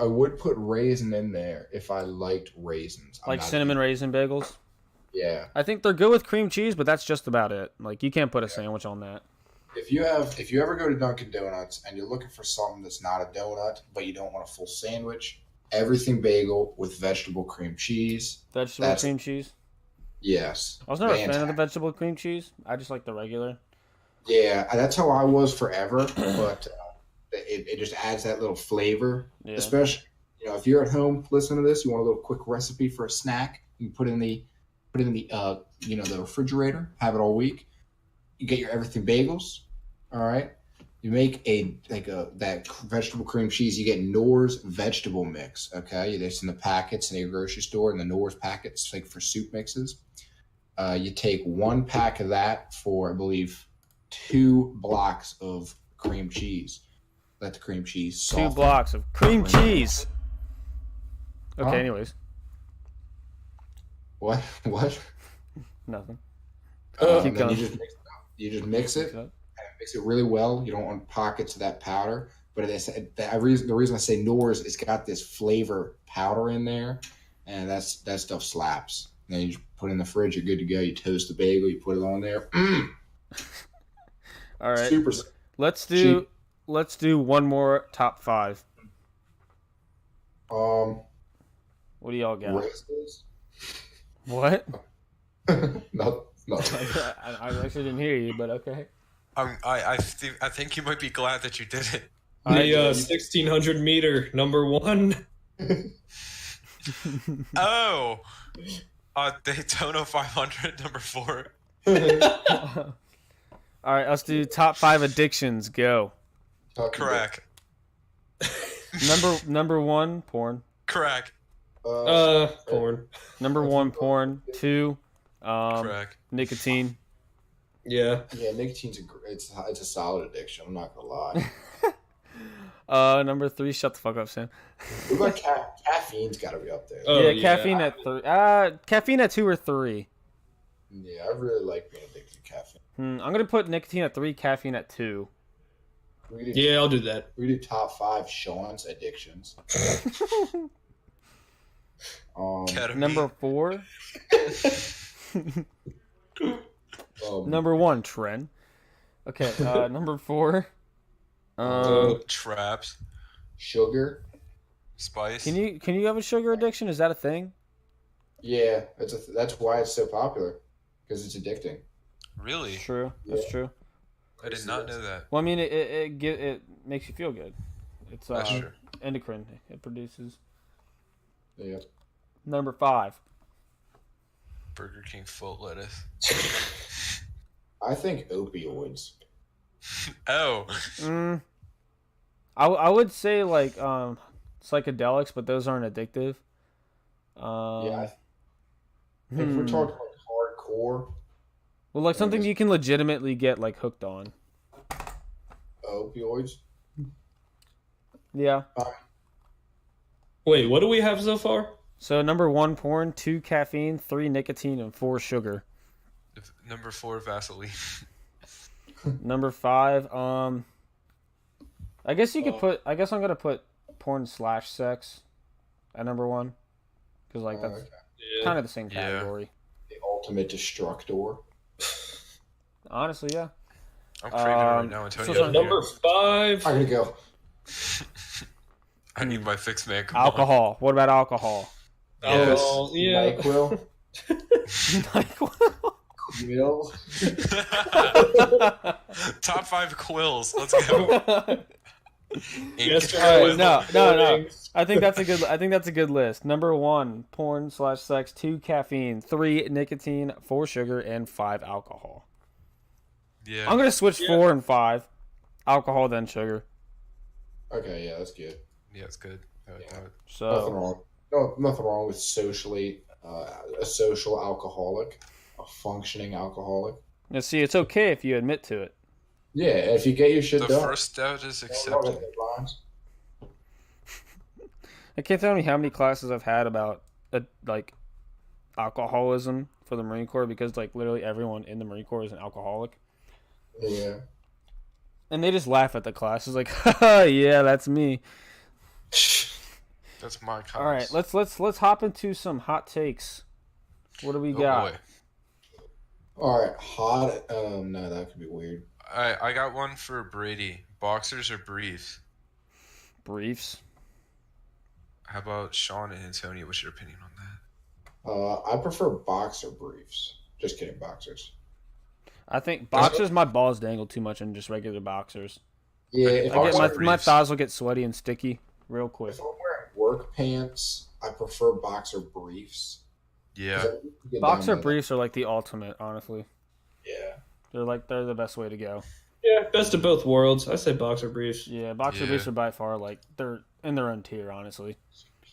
would put raisin in there if I liked raisins. I'm Like not a cinnamon big- raisin bagels. Yeah. I think they're good with cream cheese, but that's just about it. Like you can't put a sandwich on that. If you ever go to Dunkin' Donuts and you're looking for something that's not a donut, but you don't want a full sandwich, everything bagel with vegetable cream cheese. Vegetable That's- cream cheese. Yes. I was never a fan of the Fantastic. vegetable cream cheese. I just like the regular. Yeah, that's how I was forever, but it just adds that little flavor. Yeah. Especially, if you're at home listening to this, you want a little quick recipe for a snack. You can put in the the refrigerator, have it all week. You get your everything bagels. All right. You make that vegetable cream cheese. You get Knorr's vegetable mix. Okay, it's in the packets in your grocery store, in the Knorr's packets, like for soup mixes. You take 1 pack of that for, I believe, 2 blocks of cream cheese. Let the cream cheese 2 soften. blocks of cream cheese. Okay. Huh? Anyways, What? What? nothing. Keep And then going. you just mix it. And mix it really well. You don't want pockets of that powder. But the reason I say Knorr's, it's got this flavor powder in there, and that stuff slaps. And then you just put it in the fridge. You're good to go. You toast the bagel. You put it on there. All right. Super. Let's do one more top 5. What do y'all got? Raisins. What? No. I actually didn't hear you, but okay. I think you might be glad that you did it. The 1600 meter number 1. Oh, Daytona 500 number 4. All right, let's do top 5 addictions. Go. Correct. Number 1, porn. Correct. Porn. Number 1, porn. 2, Correct. nicotine. Yeah. Yeah, nicotine's it's a solid addiction. I'm not gonna lie. Number 3, shut the fuck up, Sam. What about caffeine's got to be up there? Oh, yeah, yeah. caffeine at 3. Caffeine at 2 or 3. Yeah, I really like being addicted to caffeine. I'm gonna put nicotine at 3, caffeine at 2. Yeah, I'll do that. We do top 5 Sean's addictions. Ketamine. Number 4. Um, Number 1, Tren. Okay, number 4. Traps. Sugar. Spice. Can you have a sugar addiction? Is that a thing? Yeah, that's why it's so popular, because it's addicting. Really? True. That's Yeah. true. I did not know that. Well, I mean, it makes you feel good. It's That's true. endocrine. It produces. Yeah. Number 5. Burger King foot lettuce. I think opioids. Oh. I would say like psychedelics, but those aren't addictive. Yeah. If we're talking like hardcore Well, like something you can legitimately get like hooked on. opioids, Yeah. Wait, what do we have so far? So number 1, porn. 2, caffeine. 3, nicotine, and 4, sugar. Number 4, Vaseline. Number 5. I guess you could put. I guess I'm gonna put porn / sex at number 1, because like that's okay. Yeah. kind of the same Yeah. category. The ultimate destructor. Honestly, yeah. I'm creating it right now, so Antonio. Number 5. I'm gonna go. I need my fix, man. Come Alcohol. What about alcohol? Yes. Oh, yeah. NyQuil. Quill. on. Top 5 quills. Let's go. Yesterday, no. I think that's a good list. Number 1, porn / sex. 2, caffeine. 3, nicotine. 4, sugar, and 5, alcohol. Yeah. I'm gonna switch 4 and 5. Alcohol then sugar. Okay, yeah, that's good. Yeah, it's good. I like that. Nothing So wrong. No, nothing wrong with a social alcoholic. a functioning alcoholic. Now, see, it's okay if you admit to it. Yeah, if you get your shit The done. first step is Don't accepting. look at the lines. I can't tell you how many classes I've had about like alcoholism for the Marine Corps because like literally everyone in the Marine Corps is an alcoholic, Yeah. and they just laugh at the class. It's like, haha, yeah, that's me. That's my class. All right, let's hop into some hot takes. What do we got? Boy. All right, hot. No, that could be weird. I got one for Brady. Boxers or briefs? Briefs. How about Sean and Antonio? What's your opinion on that? I prefer boxer briefs. Just kidding, boxers. I think boxers, my balls dangle too much in just regular boxers. Yeah, Okay, if I I'm, get Boxer my briefs. thighs will get sweaty and sticky real quick. if I'm wearing work pants, I prefer boxer briefs. 'Cause Yeah. I can get Boxer down by briefs are like the ultimate, honestly. that. Yeah. They're the best way to go. Yeah, best of both worlds. I say boxer briefs. Yeah, boxer Yeah. briefs are by far like they're in their own tier, honestly.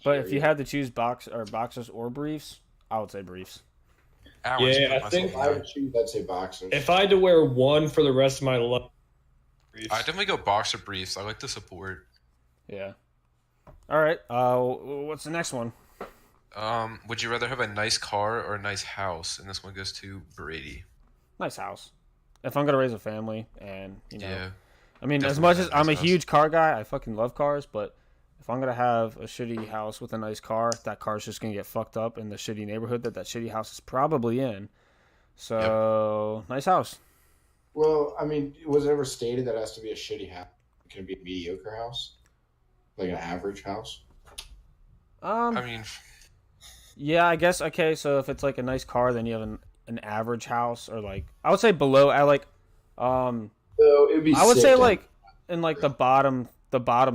But if you had to choose boxers or briefs, I would say briefs. I would Yeah, put I myself think If in I there. would choose, I'd say boxers. If I had to wear one for the rest of my life, briefs. I definitely go boxer briefs. I like the support. Yeah. All right. What's the next one? Would you rather have a nice car or a nice house? And this one goes to Brady. Nice house. If I'm gonna raise a family, and Yeah. I mean, as Definitely much a as I'm a nice house. huge car guy, I fucking love cars, but if I'm gonna have a shitty house with a nice car, that car's just gonna get fucked up in the shitty neighborhood that shitty house is probably in. So, nice house. Well, I mean, was it ever stated that it has to be a shitty house? Can it be a mediocre house? Like an average house? I mean, Yeah, I guess. Okay, so if it's like a nice car, then you have an average house, or like I would say below. So it'd be I would sick say to- like in like the bottom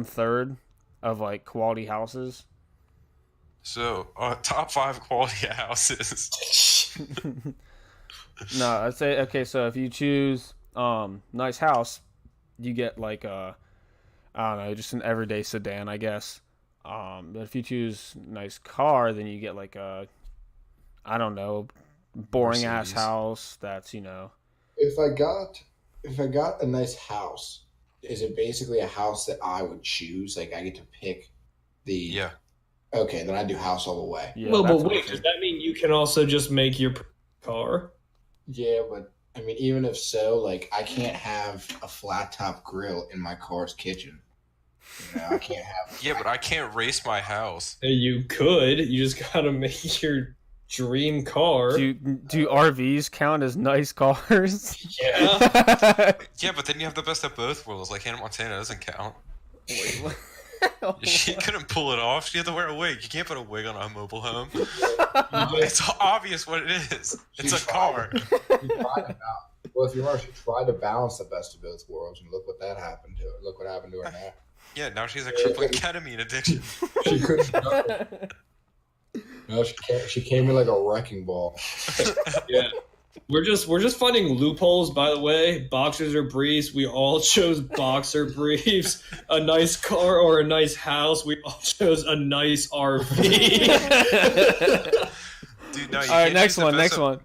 third of like quality houses. so top 5 quality houses. No, I'd say okay. So if you choose nice house, you get like I don't know, just an everyday sedan, I guess. But if you choose nice car, then you get like a I don't know, boring ass Mercedes. house that's If I got a nice house, is it basically a house that I would choose? Like I get to pick the. Yeah. Okay, then I do house all the way. yeah. well, that's but wait, awesome. does that mean you can also just make your car? Yeah, but I mean, even if so, like I can't have a flat top grill in my car's kitchen. I can't have. Yeah, but I can't race my house. You could. You just gotta make your dream car. Do RVs count as nice cars? Yeah. Yeah, but then you have the best of both worlds. Like Hannah Montana doesn't count. Wait, what? She couldn't pull it off. She had to wear a wig. You can't put a wig on a mobile home. It's obvious what it is. It's a car. She tried to balance. Well, if you want, she tried to balance the best of both worlds, and look what that happened to her. Look what happened to her now. Yeah, now she's a crippling ketamine addiction. She couldn't. No, she came in like a wrecking ball. Yeah. We're just finding loopholes, by the way. Boxers or briefs. We all chose boxer briefs. A nice car or a nice house. We all chose a nice RV. Dude, no, you All right, can't next choose the one. best Next of- one.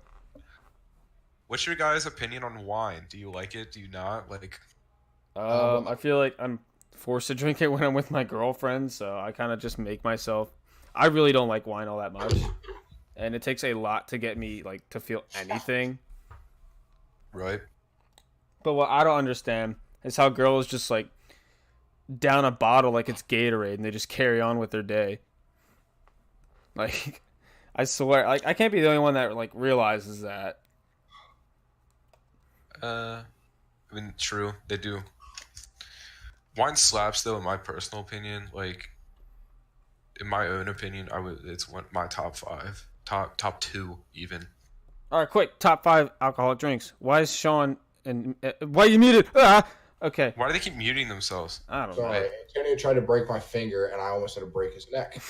What's your guys' opinion on wine? Do you like it? Do you not? Like, I feel like I'm forced to drink it when I'm with my girlfriend, so I kind of just make myself. I really don't like wine all that much, and it takes a lot to get me like to feel anything. right? But what I don't understand is how girls just like down a bottle like it's Gatorade and they just carry on with their day. Like, I swear, like I can't be the only one that like realizes that. I mean, true, they do. Wine slaps, though, in my personal opinion. Like, in my own opinion, it's my top 5, top 2 even. All right, quick, top 5 alcoholic drinks. Why is Sean and why are you muted? Ah! Okay, Why do they keep muting themselves? I don't know. Sorry, Antonio tried to break my finger, and I almost had to break his neck.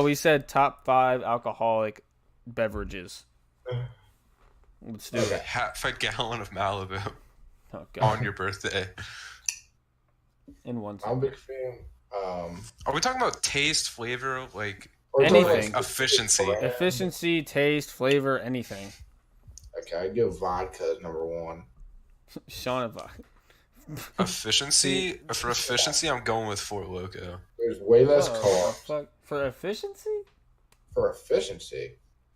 We said top 5 alcoholic beverages. Let's do Okay. it. Half a gallon of Malibu Oh god. on your birthday. In one. I'm a big fan. Are we talking about taste, flavor? Like, Or talking Anything. about Efficiency. brand. Efficiency, taste, flavor, anything. Okay, I'd go vodka as number one. Sean, if I- Efficiency. For efficiency, I'm going with Four Loko. There's way less Oh, carbs. fuck. For efficiency? For efficiency.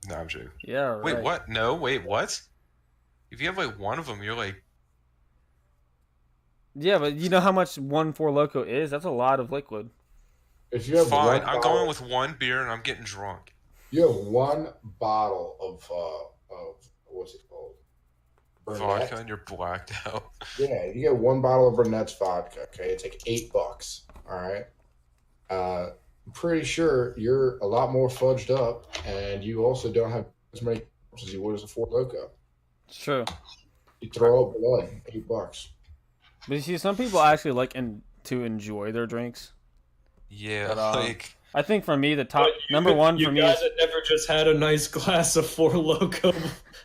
No, I'm joking. Yeah, right. Wait, what? No, wait, what? If you have like one of them, you're like, Yeah, but you know how much 1 4 Loco is? That's a lot of liquid. If you have fine. one I'm bottle, going with one beer and I'm getting drunk. You have one bottle of what's it called? Burnett. Vodka and you're blacked out. Yeah, you get one bottle of Burnett's vodka. Okay, it's like $8. All right. I'm pretty sure you're a lot more fudged up, and you also don't have as many carbs as you would as a Four Loko. It's true. You throw up blood. $8. But you see, some people actually like to enjoy their drinks. Yeah, But, like I think for me, the top But number one you for me guys is had never just had a nice glass of Four Loko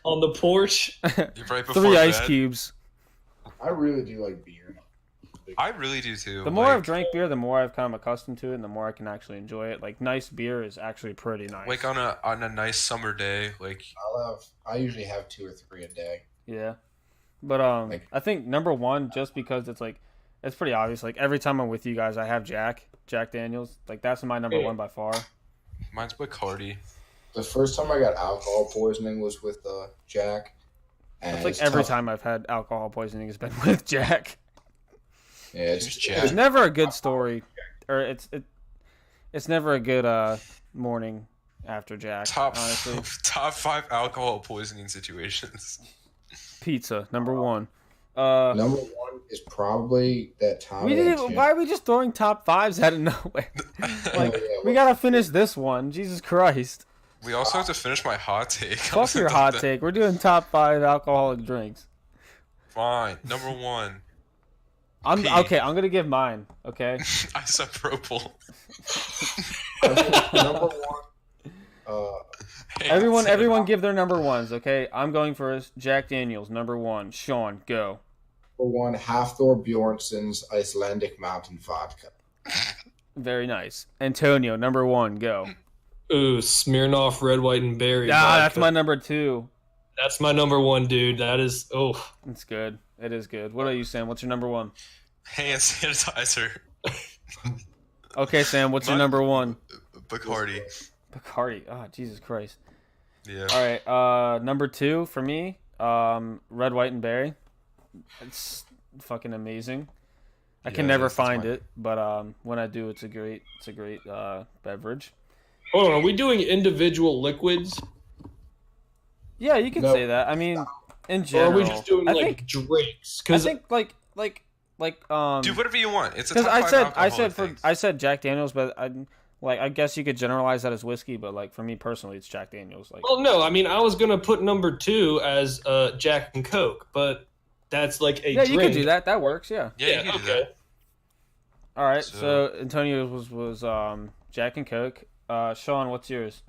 on the porch. right before 3 ice bed. cubes. I really do like beer. I really do too. The more like, I've drank beer, the more I've come accustomed to it, and the more I can actually enjoy it. Like nice beer is actually pretty nice. like on a nice summer day, like I usually have 2 or 3 a day. Yeah, but Like- I think number one, just because it's like, it's pretty obvious. Like every time I'm with you guys, I have Jack Daniels. Like that's my number Yeah. one by far. mine's Bacardi. The first time I got alcohol poisoning was with Jack. And It's like it's every tough. time I've had alcohol poisoning has been with Jack. Yeah, Who's it's Jack? It's never a good story, or it's never a good morning after Jack. Top honestly, top 5 alcohol poisoning situations. pizza number one. Number one is probably that time. We I didn't. went to- Why are we just throwing top fives out of nowhere? Like, Yeah, we gotta finish this one. Jesus Christ! We also have to finish my hot take. Fuck your hot take. We're doing top 5 alcoholic drinks. Fine. Number 1, I'm Pee. okay. I'm gonna give mine. Okay. isopropyl. number one. Everyone, give their number ones. Okay. I'm going first. Jack Daniels, number one. Sean, go. Number one, Hafthor Bjornson's Icelandic Mountain Vodka. Very nice. Antonio, number one. Go. Ooh, Smirnoff Red, White, and Berry. Ah, that's vodka. my number 2. That's my number one, dude. That is It's good. It is good. What about you, Sam? What's your number 1? Hand sanitizer. Okay, Sam. What's your number 1? Bacardi. Bacardi. Oh, Jesus Christ. Yeah. All right. Number 2 for me. Red, White, and Berry. It's fucking amazing. I can Yeah, never that's find mine. it, but when I do, it's a great beverage. Hold on, are we doing individual liquids? Yeah, you could No. say that. I mean, in Or general, are we just doing I like think, drinks? I Because think like Do whatever you want. It's a because top 5 alcoholic things. I said Jack Daniels, but I guess you could generalize that as whiskey, but like for me personally, it's Jack Daniels. Like, well, no, I mean I was gonna put number 2 as Jack and Coke, but that's like a yeah, drink. you could do that. That works. Yeah. Yeah, you can do okay. that. All right. So- So Antonio was Jack and Coke. Sean, what's yours?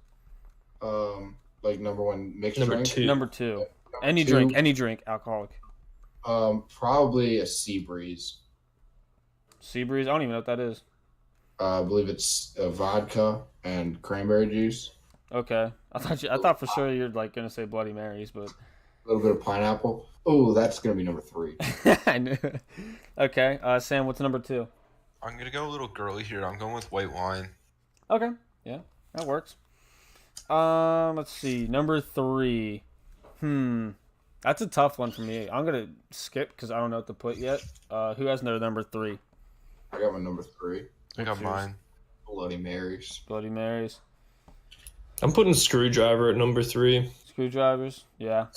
Like number one mixed Number drink. 2. Number 2. Number Any two, drink, alcoholic. Probably a Sea Breeze. Sea Breeze. I don't even know what that is. I believe it's vodka and cranberry juice. Okay. I thought for sure you're like gonna say Bloody Marys, but A little bit of pineapple. Oh, that's gonna be number 3. I knew. Okay. Sam, what's number 2? I'm gonna go a little girly here. I'm going with white wine. Okay. Yeah, that works. Let's see. Number 3. That's a tough one for me. I'm gonna skip because I don't know what to put yet. Who has their number 3? I got my number 3. I got What's yours? mine. Bloody Marys. Bloody Marys. I'm putting Screwdriver at number 3. Screwdrivers. Yeah.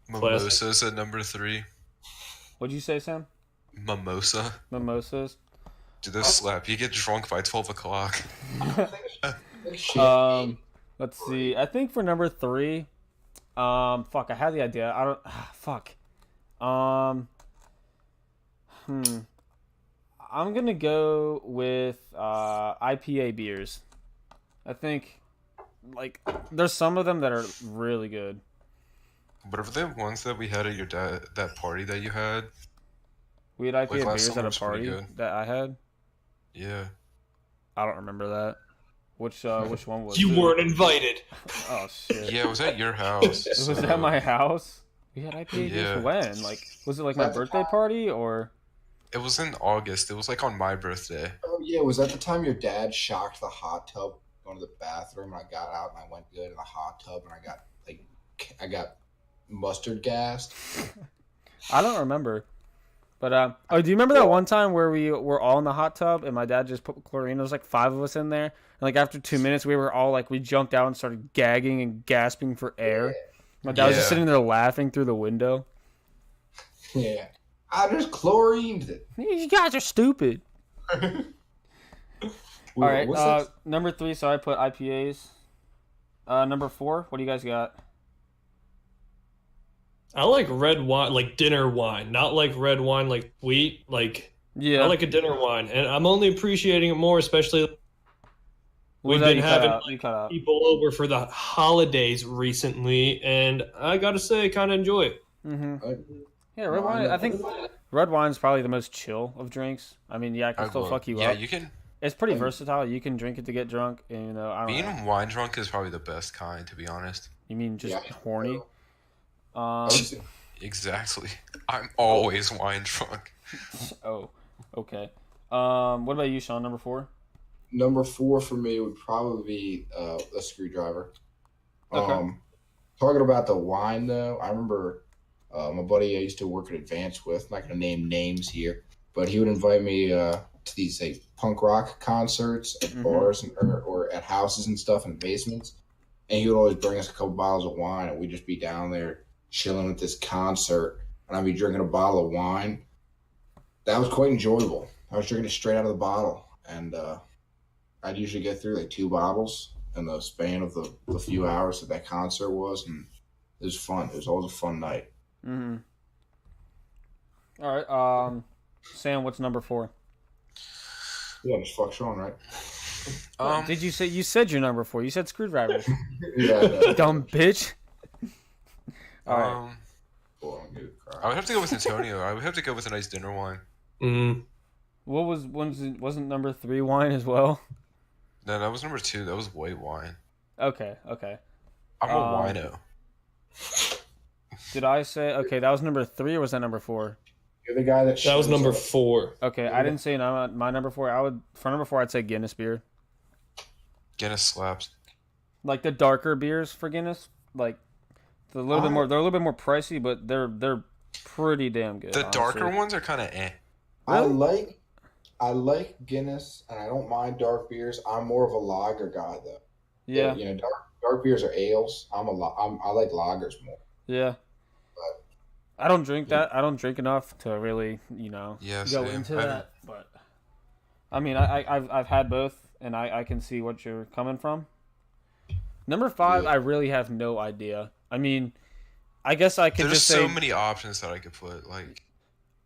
Mimosas at number 3. What'd you say, Sam? Mimosa. Mimosas. Do those slap? You get drunk by 12 o'clock. Let's see. I think for number 3, fuck, I had the idea. I don't. Fuck. I'm gonna go with IPA beers. I think, like, there's some of them that are really good. What are the ones that we had at your that party that you had? We had IPA Like last beers summer at a was pretty party good. that I had. Yeah. I don't remember that. Which one was You it? weren't invited. Oh shit. Yeah, it was at your house. Was so- that my house? We had IPA beers Yeah. when? Like, was it like my birthday party or? It was in August. It was like on my birthday. Oh yeah, was that the time your dad shocked the hot tub going to the bathroom and I got out and I went to go to the hot tub and I got mustard gassed? I don't remember. But oh, do you remember that one time where we were all in the hot tub and my dad just put chlorine? There was like 5 of us in there, and like after 2 minutes, we were all like we jumped out and started gagging and gasping for air. My dad was just Yeah. sitting there laughing through the window. Yeah. I just chlorined it. You guys are stupid. All right, What's that? number 3. So I put IPAs. Number 4. What do you guys got? I like red wine, like dinner wine, not like red wine, like wheat. Like Yeah, I like a dinner wine, and I'm only appreciating it more, especially What was we've that been you cut having out? You cut out. people over for the holidays recently, and I gotta say, kind of enjoy it. Mm-hmm. Uh, Yeah, red wine. I think red wine's probably the most chill of drinks. I mean, yeah, it can still fuck you Yeah, up. you can. It's pretty versatile. You can drink it to get drunk, and you know, I don't Being know. wine drunk is probably the best kind, to be honest. You mean just Yeah. horny? I would say Exactly. I'm always wine drunk. Oh, okay. What about you, Sean? Number 4. number 4 for me would probably be a screwdriver. Okay. Talking about the wine though, I remember my buddy I used to work at Advance with. I'm not gonna name names here, but he would invite me to these like punk rock concerts at Mhm. bars or at houses and stuff in basements. And he would always bring us a couple bottles of wine, and we'd just be down there chilling at this concert, and I'd be drinking a bottle of wine. That was quite enjoyable. I was drinking it straight out of the bottle, and I'd usually get through like 2 bottles in the span of the few hours that concert was, and it was fun. It was always a fun night. Mm-hmm. All right. Sam, what's number 4? Yeah, just fuck Sean, right? Did you say you said your number 4? You said screwdriver. Yeah. No. Dumb bitch. All right. Cool, I'm good. I would have to go with Antonio. I would have to go with a nice dinner wine. Mm. What wasn't number 3 wine as well? No, that was number 2. That was white wine. Okay. I'm a Um, wino. Did I say okay? That was number 3, or was that number 4? You're the guy that. That was shows number up. 4. Okay, I didn't say my number 4. For number 4, I'd say Guinness beer. Guinness slaps. Like the darker beers for Guinness, like they're a little bit more. They're a little bit more pricey, but they're pretty damn good. The darker honestly. ones are kind of eh. I like Guinness, and I don't mind dark beers. I'm more of a lager guy, though. Yeah, You know, dark beers are ales. I like lagers more. yeah. I don't drink that. I don't drink enough to really, Yeah, go same. into I- that. But I mean, I've had both, and I can see what you're coming from. Number 5, Yeah. I really have no idea. I mean, I guess I could There's just so say many options that I could put. Like,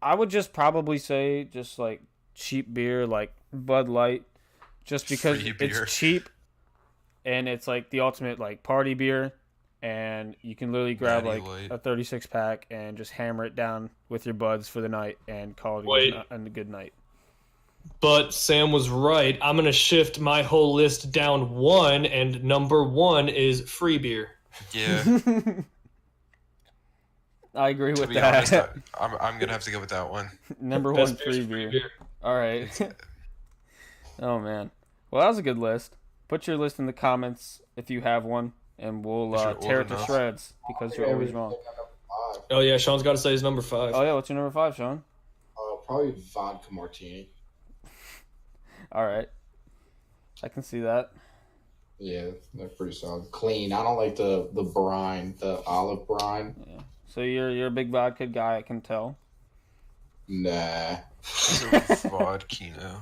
I would just probably say just like cheap beer, like Bud Light, just because Free beer. it's cheap and it's like the ultimate like party beer, and you can literally grab Natty like Light. a 36 pack and just hammer it down with your buds for the night and call it Wait. a good night. But Sam was right. I'm gonna shift my whole list down 1, and number 1 is free beer. yeah. I agree To with be that. honest, I'm gonna have to go with that one. Number Best 1 beer's free beer. All right. Oh man. Well, that was a good list. Put your list in the comments if you have one, and we'll If you're tear old it to enough. shreds because you're always wrong. Oh yeah, Sean's got to say his number 5. Oh yeah, what's your number 5, Sean? Probably vodka martini. All right, I can see that. Yeah, they're pretty solid. Clean. I don't like the brine, the olive brine. So you're a big vodka guy, I can tell. Nah. So vodkino.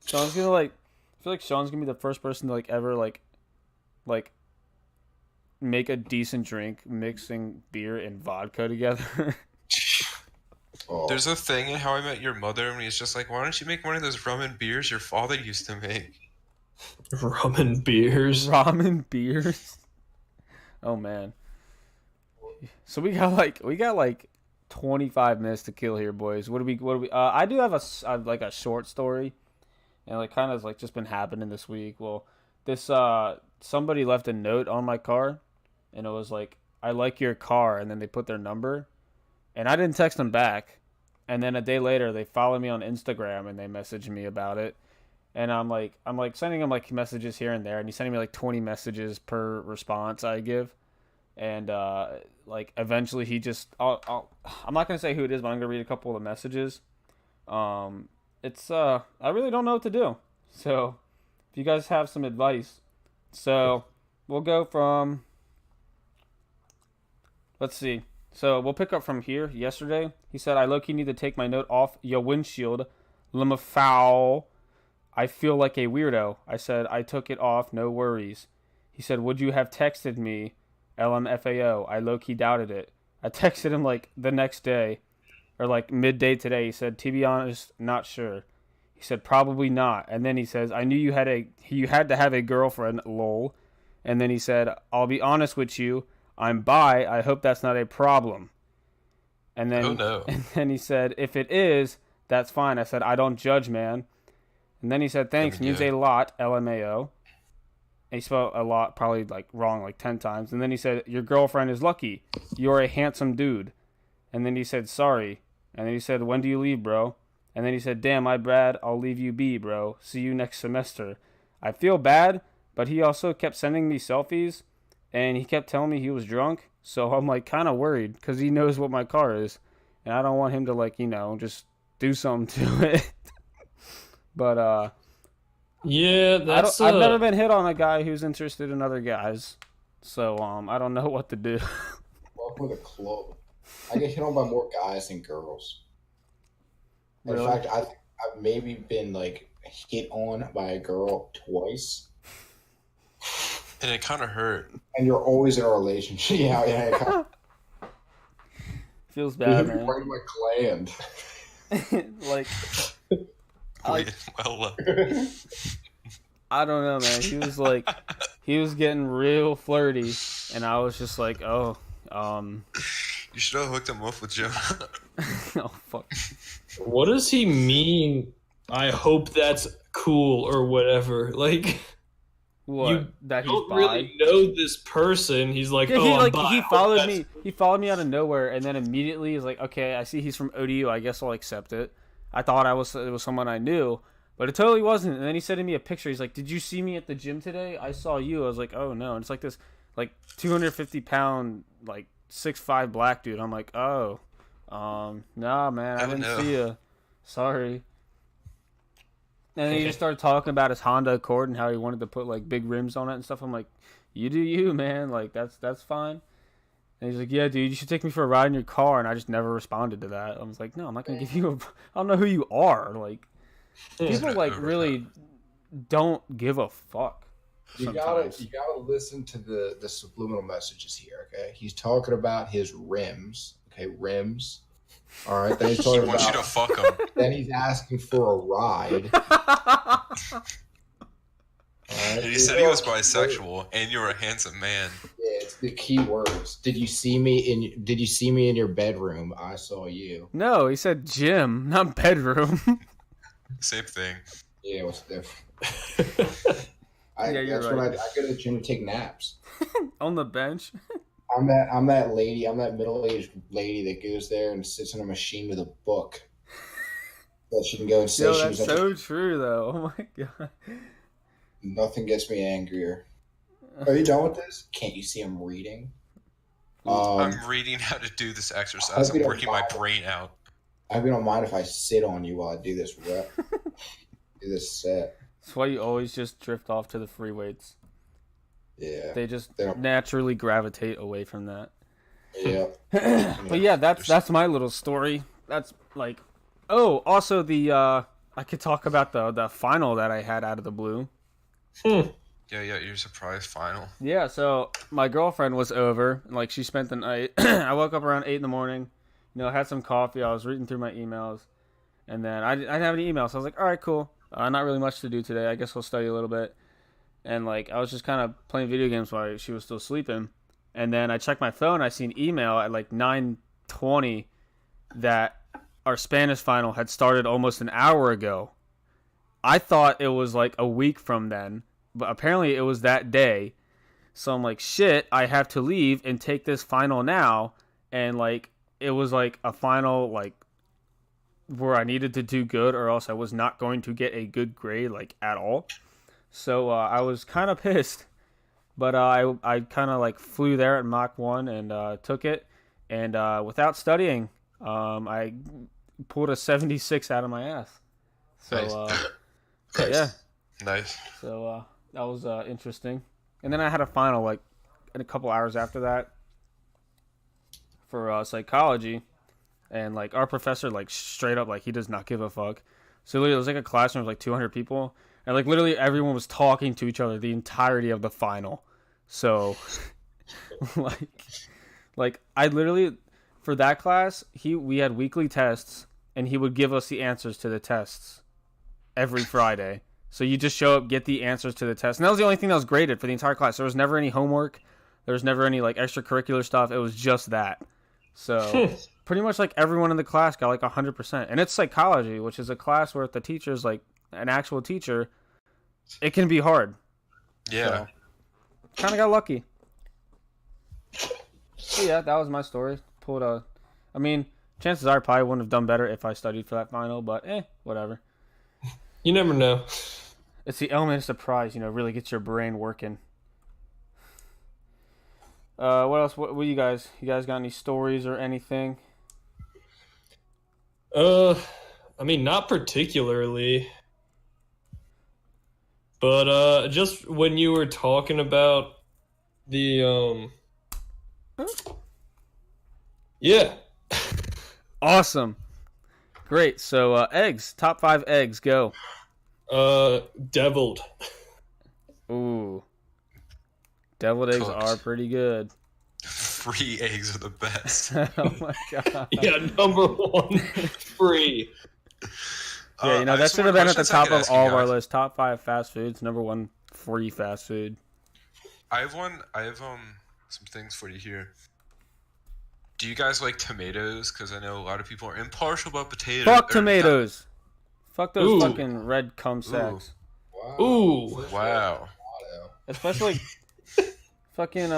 Sean's gonna I feel like Sean's gonna be the first person to ever make a decent drink mixing beer and vodka together. Oh, There's a thing in How I Met Your Mother, and he's just like, "Why don't you make one of those rum and beers your father used to make?" Rum and beers. Ramen beers. Oh man. So we got 25 minutes to kill here, boys. What do we I do have a short story, and kind of just been happening this week. Well, this somebody left a note on my car, and it was like, I like your car, and then they put their number, and I didn't text them back, and then a day later they followed me on Instagram and they messaged me about it, and I'm like sending him like messages here and there, and he's sending me like 20 messages per response I give, and like eventually he just I'm not gonna say who it is, but I'm gonna read a couple of the messages. It's I really don't know what to do, so if you guys have some advice, so we'll go from, let's see. So we'll pick up from here. Yesterday, he said, I low-key need to take my note off your windshield. Lemafau. I feel like a weirdo. I said, I took it off, no worries. He said, would you have texted me? LMFAO. I low-key doubted it. I texted him like the next day, or like midday today. He said, to be honest, not sure. He said, probably not. And then he says, I knew you had to have a girlfriend, lol. And then he said, I'll be honest with you. I'm bi. I hope that's not a problem. And then, Oh, no. And then he said, if it is, that's fine. I said, I don't judge, man. And then he said, thanks, means a lot, LMAO. And he spelled a lot, probably like wrong like 10 times. And then he said, your girlfriend is lucky. You're a handsome dude. And then he said, sorry. And then he said, when do you leave, bro? And then he said, damn, my bad. I'll leave you be, bro. See you next semester. I feel bad, but he also kept sending me selfies. And he kept telling me he was drunk, so I'm like kind of worried because he knows what my car is, and I don't want him to like just do something to it. But Yeah, that's. I've never been hit on a guy who's interested in other guys, so I don't know what to do. Welcome to the club. I get hit on by more guys than girls. Really? In fact, I've maybe been like hit on by a girl twice. And it kind of hurt. And you're always in a relationship. Yeah. It kind of, Feels bad, you man. right in my gland. Like, Wait, well, I don't know, man. He was getting real flirty, and I was just like, oh, you should have hooked him up with Joe. oh fuck. What does he mean? I hope that's cool or whatever. Like, What? you That he's don't bi? really know this person. He's like, Yeah, oh, he I'm like bi. he I hope followed that's- me. He followed me out of nowhere, and then immediately he's like, "Okay, I see he's from ODU. I guess I'll accept it." I thought it was someone I knew, but it totally wasn't. And then he sent me a picture. He's like, "Did you see me at the gym today? I saw you." I was like, "Oh no!" And it's like this, like 250-pound, like 6'5" black dude. I'm like, "Oh, nah, man, I Oh, didn't no. see you. Sorry." And then he just started talking about his Honda Accord and how he wanted to put like big rims on it and stuff. I'm like, you do you, man. Like that's fine. And he's like, yeah, dude, you should take me for a ride in your car. And I just never responded to that. I was like, no, I'm not gonna give you a. I don't know who you are. Like, people like really don't give a fuck. You Sometimes. gotta listen to the subliminal messages here, okay? He's talking about his rims. Okay, rims. All right, then he's He talking wants you to about. fuck him. Then he's asking for a ride. All right? And he said he was bisexual, and you're a handsome man. Yeah, it's the key words. Did you see me in your bedroom? I saw you. No, he said gym, not bedroom. Same thing. Yeah, what's different? Yeah, you're that's when right. I go to the gym to take naps. On the bench. I'm that lady. I'm that middle-aged lady that goes there and sits on a machine with a book that she can go and say Yo, she that's was. so true, though. Oh my god. Nothing gets me angrier. Are you done with this? Can't you see I'm reading? I'm reading how to do this exercise. hope you I'm don't working my mind. brain out. I hope you don't mind if I sit on you while I do this rep. Do this set. That's why you always just drift off to the free weights. Yeah. They just They don't- naturally gravitate away from that. Yeah. But yeah, that's my little story. That's like, oh, also the I could talk about the final that I had out of the blue. Yeah, your surprise final. Yeah, so my girlfriend was over, and like she spent the night. I woke up around 8 in the morning, had some coffee. I was reading through my emails, and then I didn't have any emails. So I was like, all right, cool. Not really much to do today. I guess I'll study a little bit. And like I was just kind of playing video games while she was still sleeping. And then I checked my phone. I seen email at like 9:20 that our Spanish final had started almost an hour ago. I thought it was like a week from then, but apparently it was that day. So I'm like, shit, I have to leave and take this final now. And like, it was like a final, like, where I needed to do good or else I was not going to get a good grade, like, at all. So I was kind of pissed. But I kind of like flew there at Mach 1 and took it. And without studying, I pulled a 76 out of my ass. So, yeah. Nice. So that was interesting. And then I had a final like in a couple hours after that for psychology, and like our professor like straight up like he does not give a fuck. So literally it was like a classroom of like 200 people, and like literally everyone was talking to each other the entirety of the final. So like I literally for that class we had weekly tests, and he would give us the answers to the tests every Friday. So you just show up, get the answers to the test. And that was the only thing that was graded for the entire class. There was never any homework. There was never any like extracurricular stuff. It was just that. So pretty much like everyone in the class got like 100%. And it's psychology, which is a class where if the teacher's like an actual teacher, it can be hard. Yeah. So, kind of got lucky. So yeah, that was my story. I mean, chances are I probably wouldn't have done better if I studied for that final, but whatever. You never know. It's the element of surprise, really gets your brain working. What else? What you guys? You guys got any stories or anything? I mean, not particularly. But just when you were talking about the yeah. Awesome. Great. So eggs, top 5 eggs, go. Deviled. Ooh. Deviled eggs Cooked. are pretty good. Free eggs are the best. Oh my god. Yeah, number 1, free. Yeah, I that have some should have more been at the questions I top could of ask you all of our guys. list. Top 5 fast foods. Number 1, free fast food. I have some things for you here. Do you guys like tomatoes? Because I know a lot of people are impartial about potatoes. Fuck or tomatoes. Fuck those Ooh. fucking red cum sacks. Wow. Ooh. First Wow. Auto. Especially fucking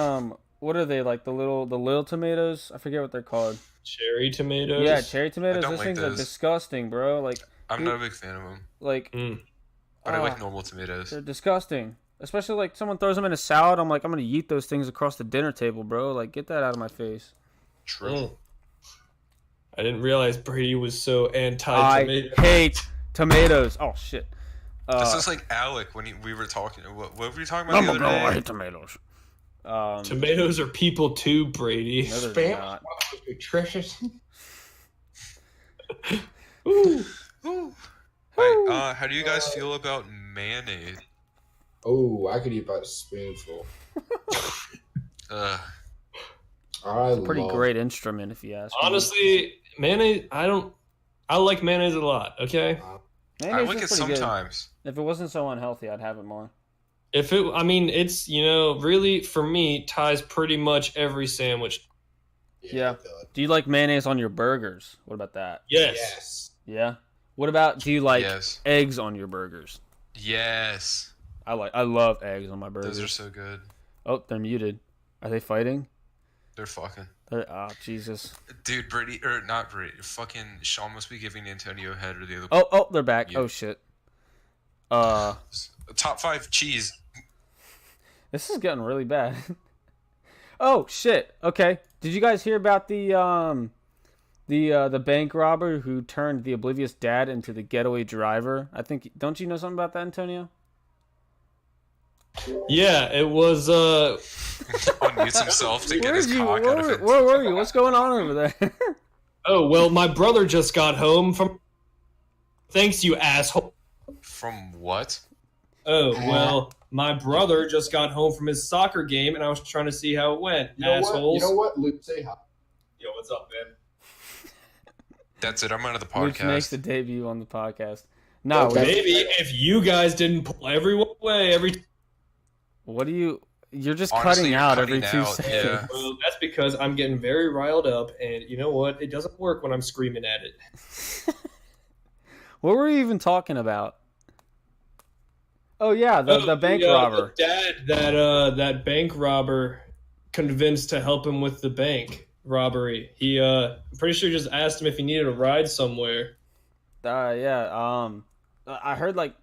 what are they, like the little tomatoes? I forget what they're called. Cherry tomatoes. Yeah, cherry tomatoes. don't Those like things are those. disgusting, bro. Like I'm not a big fan of them, like Mm. but I ah, like normal tomatoes. they're disgusting. Especially like someone throws them in a salad. I'm like, I'm gonna yeet those things across the dinner table, bro. Like, get that out of my face. True. Mm. I didn't realize Brady was so I anti-tomato. hate tomatoes. Oh shit. This is like Alec when we were talking. What were we talking about the other I day? hate tomatoes. Tomatoes are people too, Brady. No, they're Spam not. was nutritious. Ooh. Ooh. Wait, how do you guys feel about mayonnaise? Oh, I could eat about a spoonful. Ugh. I It's a pretty love great instrument, if you ask me. Honestly, mayonnaise. I like mayonnaise a lot. Okay. Mayonnaise I is like it pretty good. sometimes. If it wasn't so unhealthy, I'd have it more. It's really for me ties pretty much every sandwich. Yeah. it does. Do you like mayonnaise on your burgers? What about that? Yes. Yes. Yeah. What about, do you like Yes. eggs on your burgers? Yes. I love eggs on my burgers. Those are so good. Oh, they're muted. Are they fighting? They're fucking. Oh, Jesus. Dude, Brady, or not Brady, fucking Sean must be giving Antonio head or the other. Oh, they're back. Yeah. Oh, shit. Top 5 cheese. This is getting really bad. Oh, shit. Okay. Did you guys hear about the bank robber who turned the oblivious dad into the getaway driver? Don't you know something about that, Antonio? Yeah, it was. Unmutes himself to get his cock out of it. Where were you? What's going on over there? Oh well, my brother just got home from. Thanks, you asshole. From what? Oh well, my brother just got home from his soccer game, and I was trying to see how it went. You know Assholes. what? Luke, say hi. Yo, what's up, man? That's it. I'm out of the Which makes podcast. the debut on the podcast. No, Okay. Maybe if you guys didn't pull everyone away every. what do you? You're just Honestly, cutting you're out cutting every 2 out, seconds. yeah. Well, that's because I'm getting very riled up, and you know what? It doesn't work when I'm screaming at it. What were we even talking about? Oh yeah, the bank robber. The dad that bank robber convinced to help him with the bank robbery. He I'm pretty sure he just asked him if he needed a ride somewhere. Yeah. I heard like,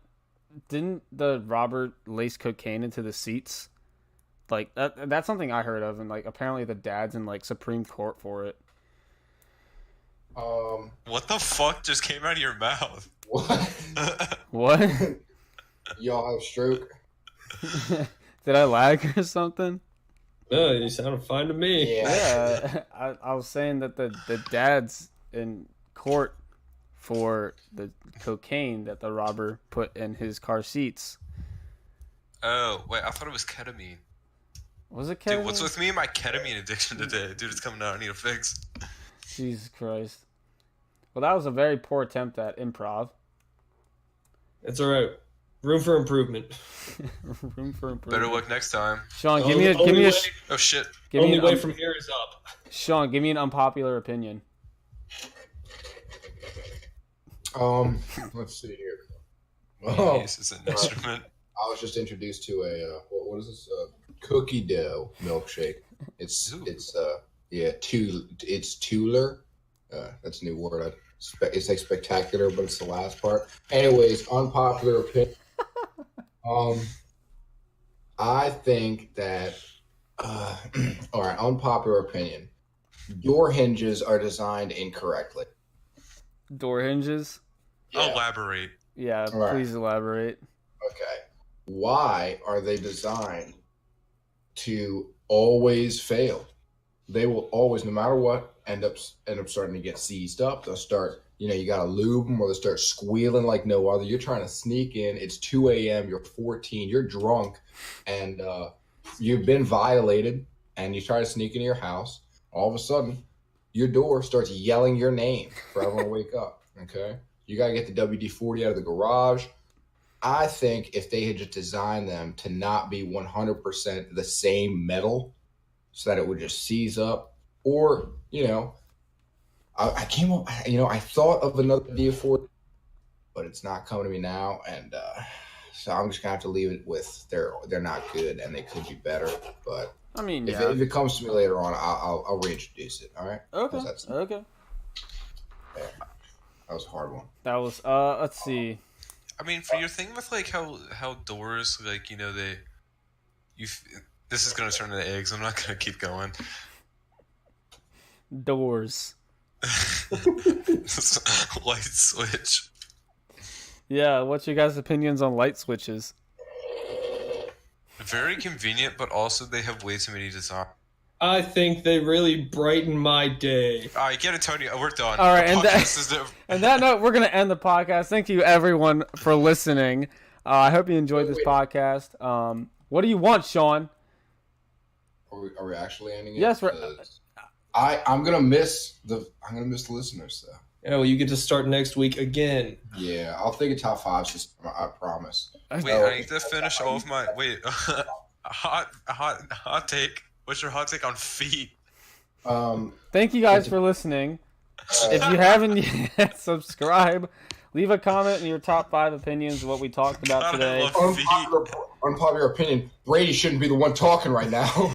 didn't the robber lace cocaine into the seats? Like that's something I heard of, and like apparently the dad's in like Supreme Court for it. What the fuck just came out of your mouth? What? What? Y'all have stroke? Did I lag or something? No, you sounded fine to me. Yeah, I was saying that the dad's in court for the cocaine that the robber put in his car seats. Oh, wait, I thought it was ketamine. Was it ketamine? Dude, what's with me and my ketamine addiction today? Dude, it's coming out. I need a fix. Jesus Christ. Well, that was a very poor attempt at improv. It's all right. Room for improvement. Room for improvement. Better luck next time. Sean, give me a Oh shit. Only way from here is up. Sean, give me an unpopular opinion. Let's see here. Oh, This is an instrument. I was just introduced to a what is this? Cookie dough milkshake. It's Tuller. That's a new word. It's like spectacular, but it's the last part. Anyways, unpopular opinion. I think that all right, unpopular opinion. Door hinges are designed incorrectly. Door hinges? Yeah. Elaborate. Yeah, Right. please elaborate. Okay. Why are they designed to always fail? They will always, no matter what, end up starting to get seized up. They'll start, you got to lube them, or they'll start squealing like no other. You're trying to sneak in. It's 2 a.m. You're 14. You're drunk, and you've been violated, and you try to sneak into your house. All of a sudden, your door starts yelling your name for everyone to wake up. Okay? You got to get the WD-40 out of the garage. I think if they had just designed them to not be 100% the same metal so that it would just seize up, or, I came up, I thought of another idea for it, but it's not coming to me now. And so I'm just going to have to leave it with they're not good and they could be better. But I mean, if yeah. it comes to me later on, I'll reintroduce it. All right? Okay. That was a hard one. That was, let's see. I mean, for your thing with like how doors, like, this is gonna turn into eggs. I'm not gonna keep going. Doors. Light switch. Yeah, what's your guys' opinions on light switches? Very convenient, but also they have way too many designs. I think they really brighten my day. All right, get it, Tony. We're done. All right, The and that note, we're going to end the podcast. Thank you, everyone, for listening. I hope you enjoyed this podcast. What do you want, Sean? Are we actually ending it? Yes, I'm gonna miss the listeners though. Yeah, well, you get to start next week again. Yeah, I'll think of top 5 system. I promise. Wait, I need to finish all of my. Wait, hot take. What's your hot take on feet? Thank you guys for listening. If you haven't yet, subscribe. Leave a comment in your top 5 opinions of what we talked about God, I today. love feet. Unpopular opinion. Brady shouldn't be the one talking right now.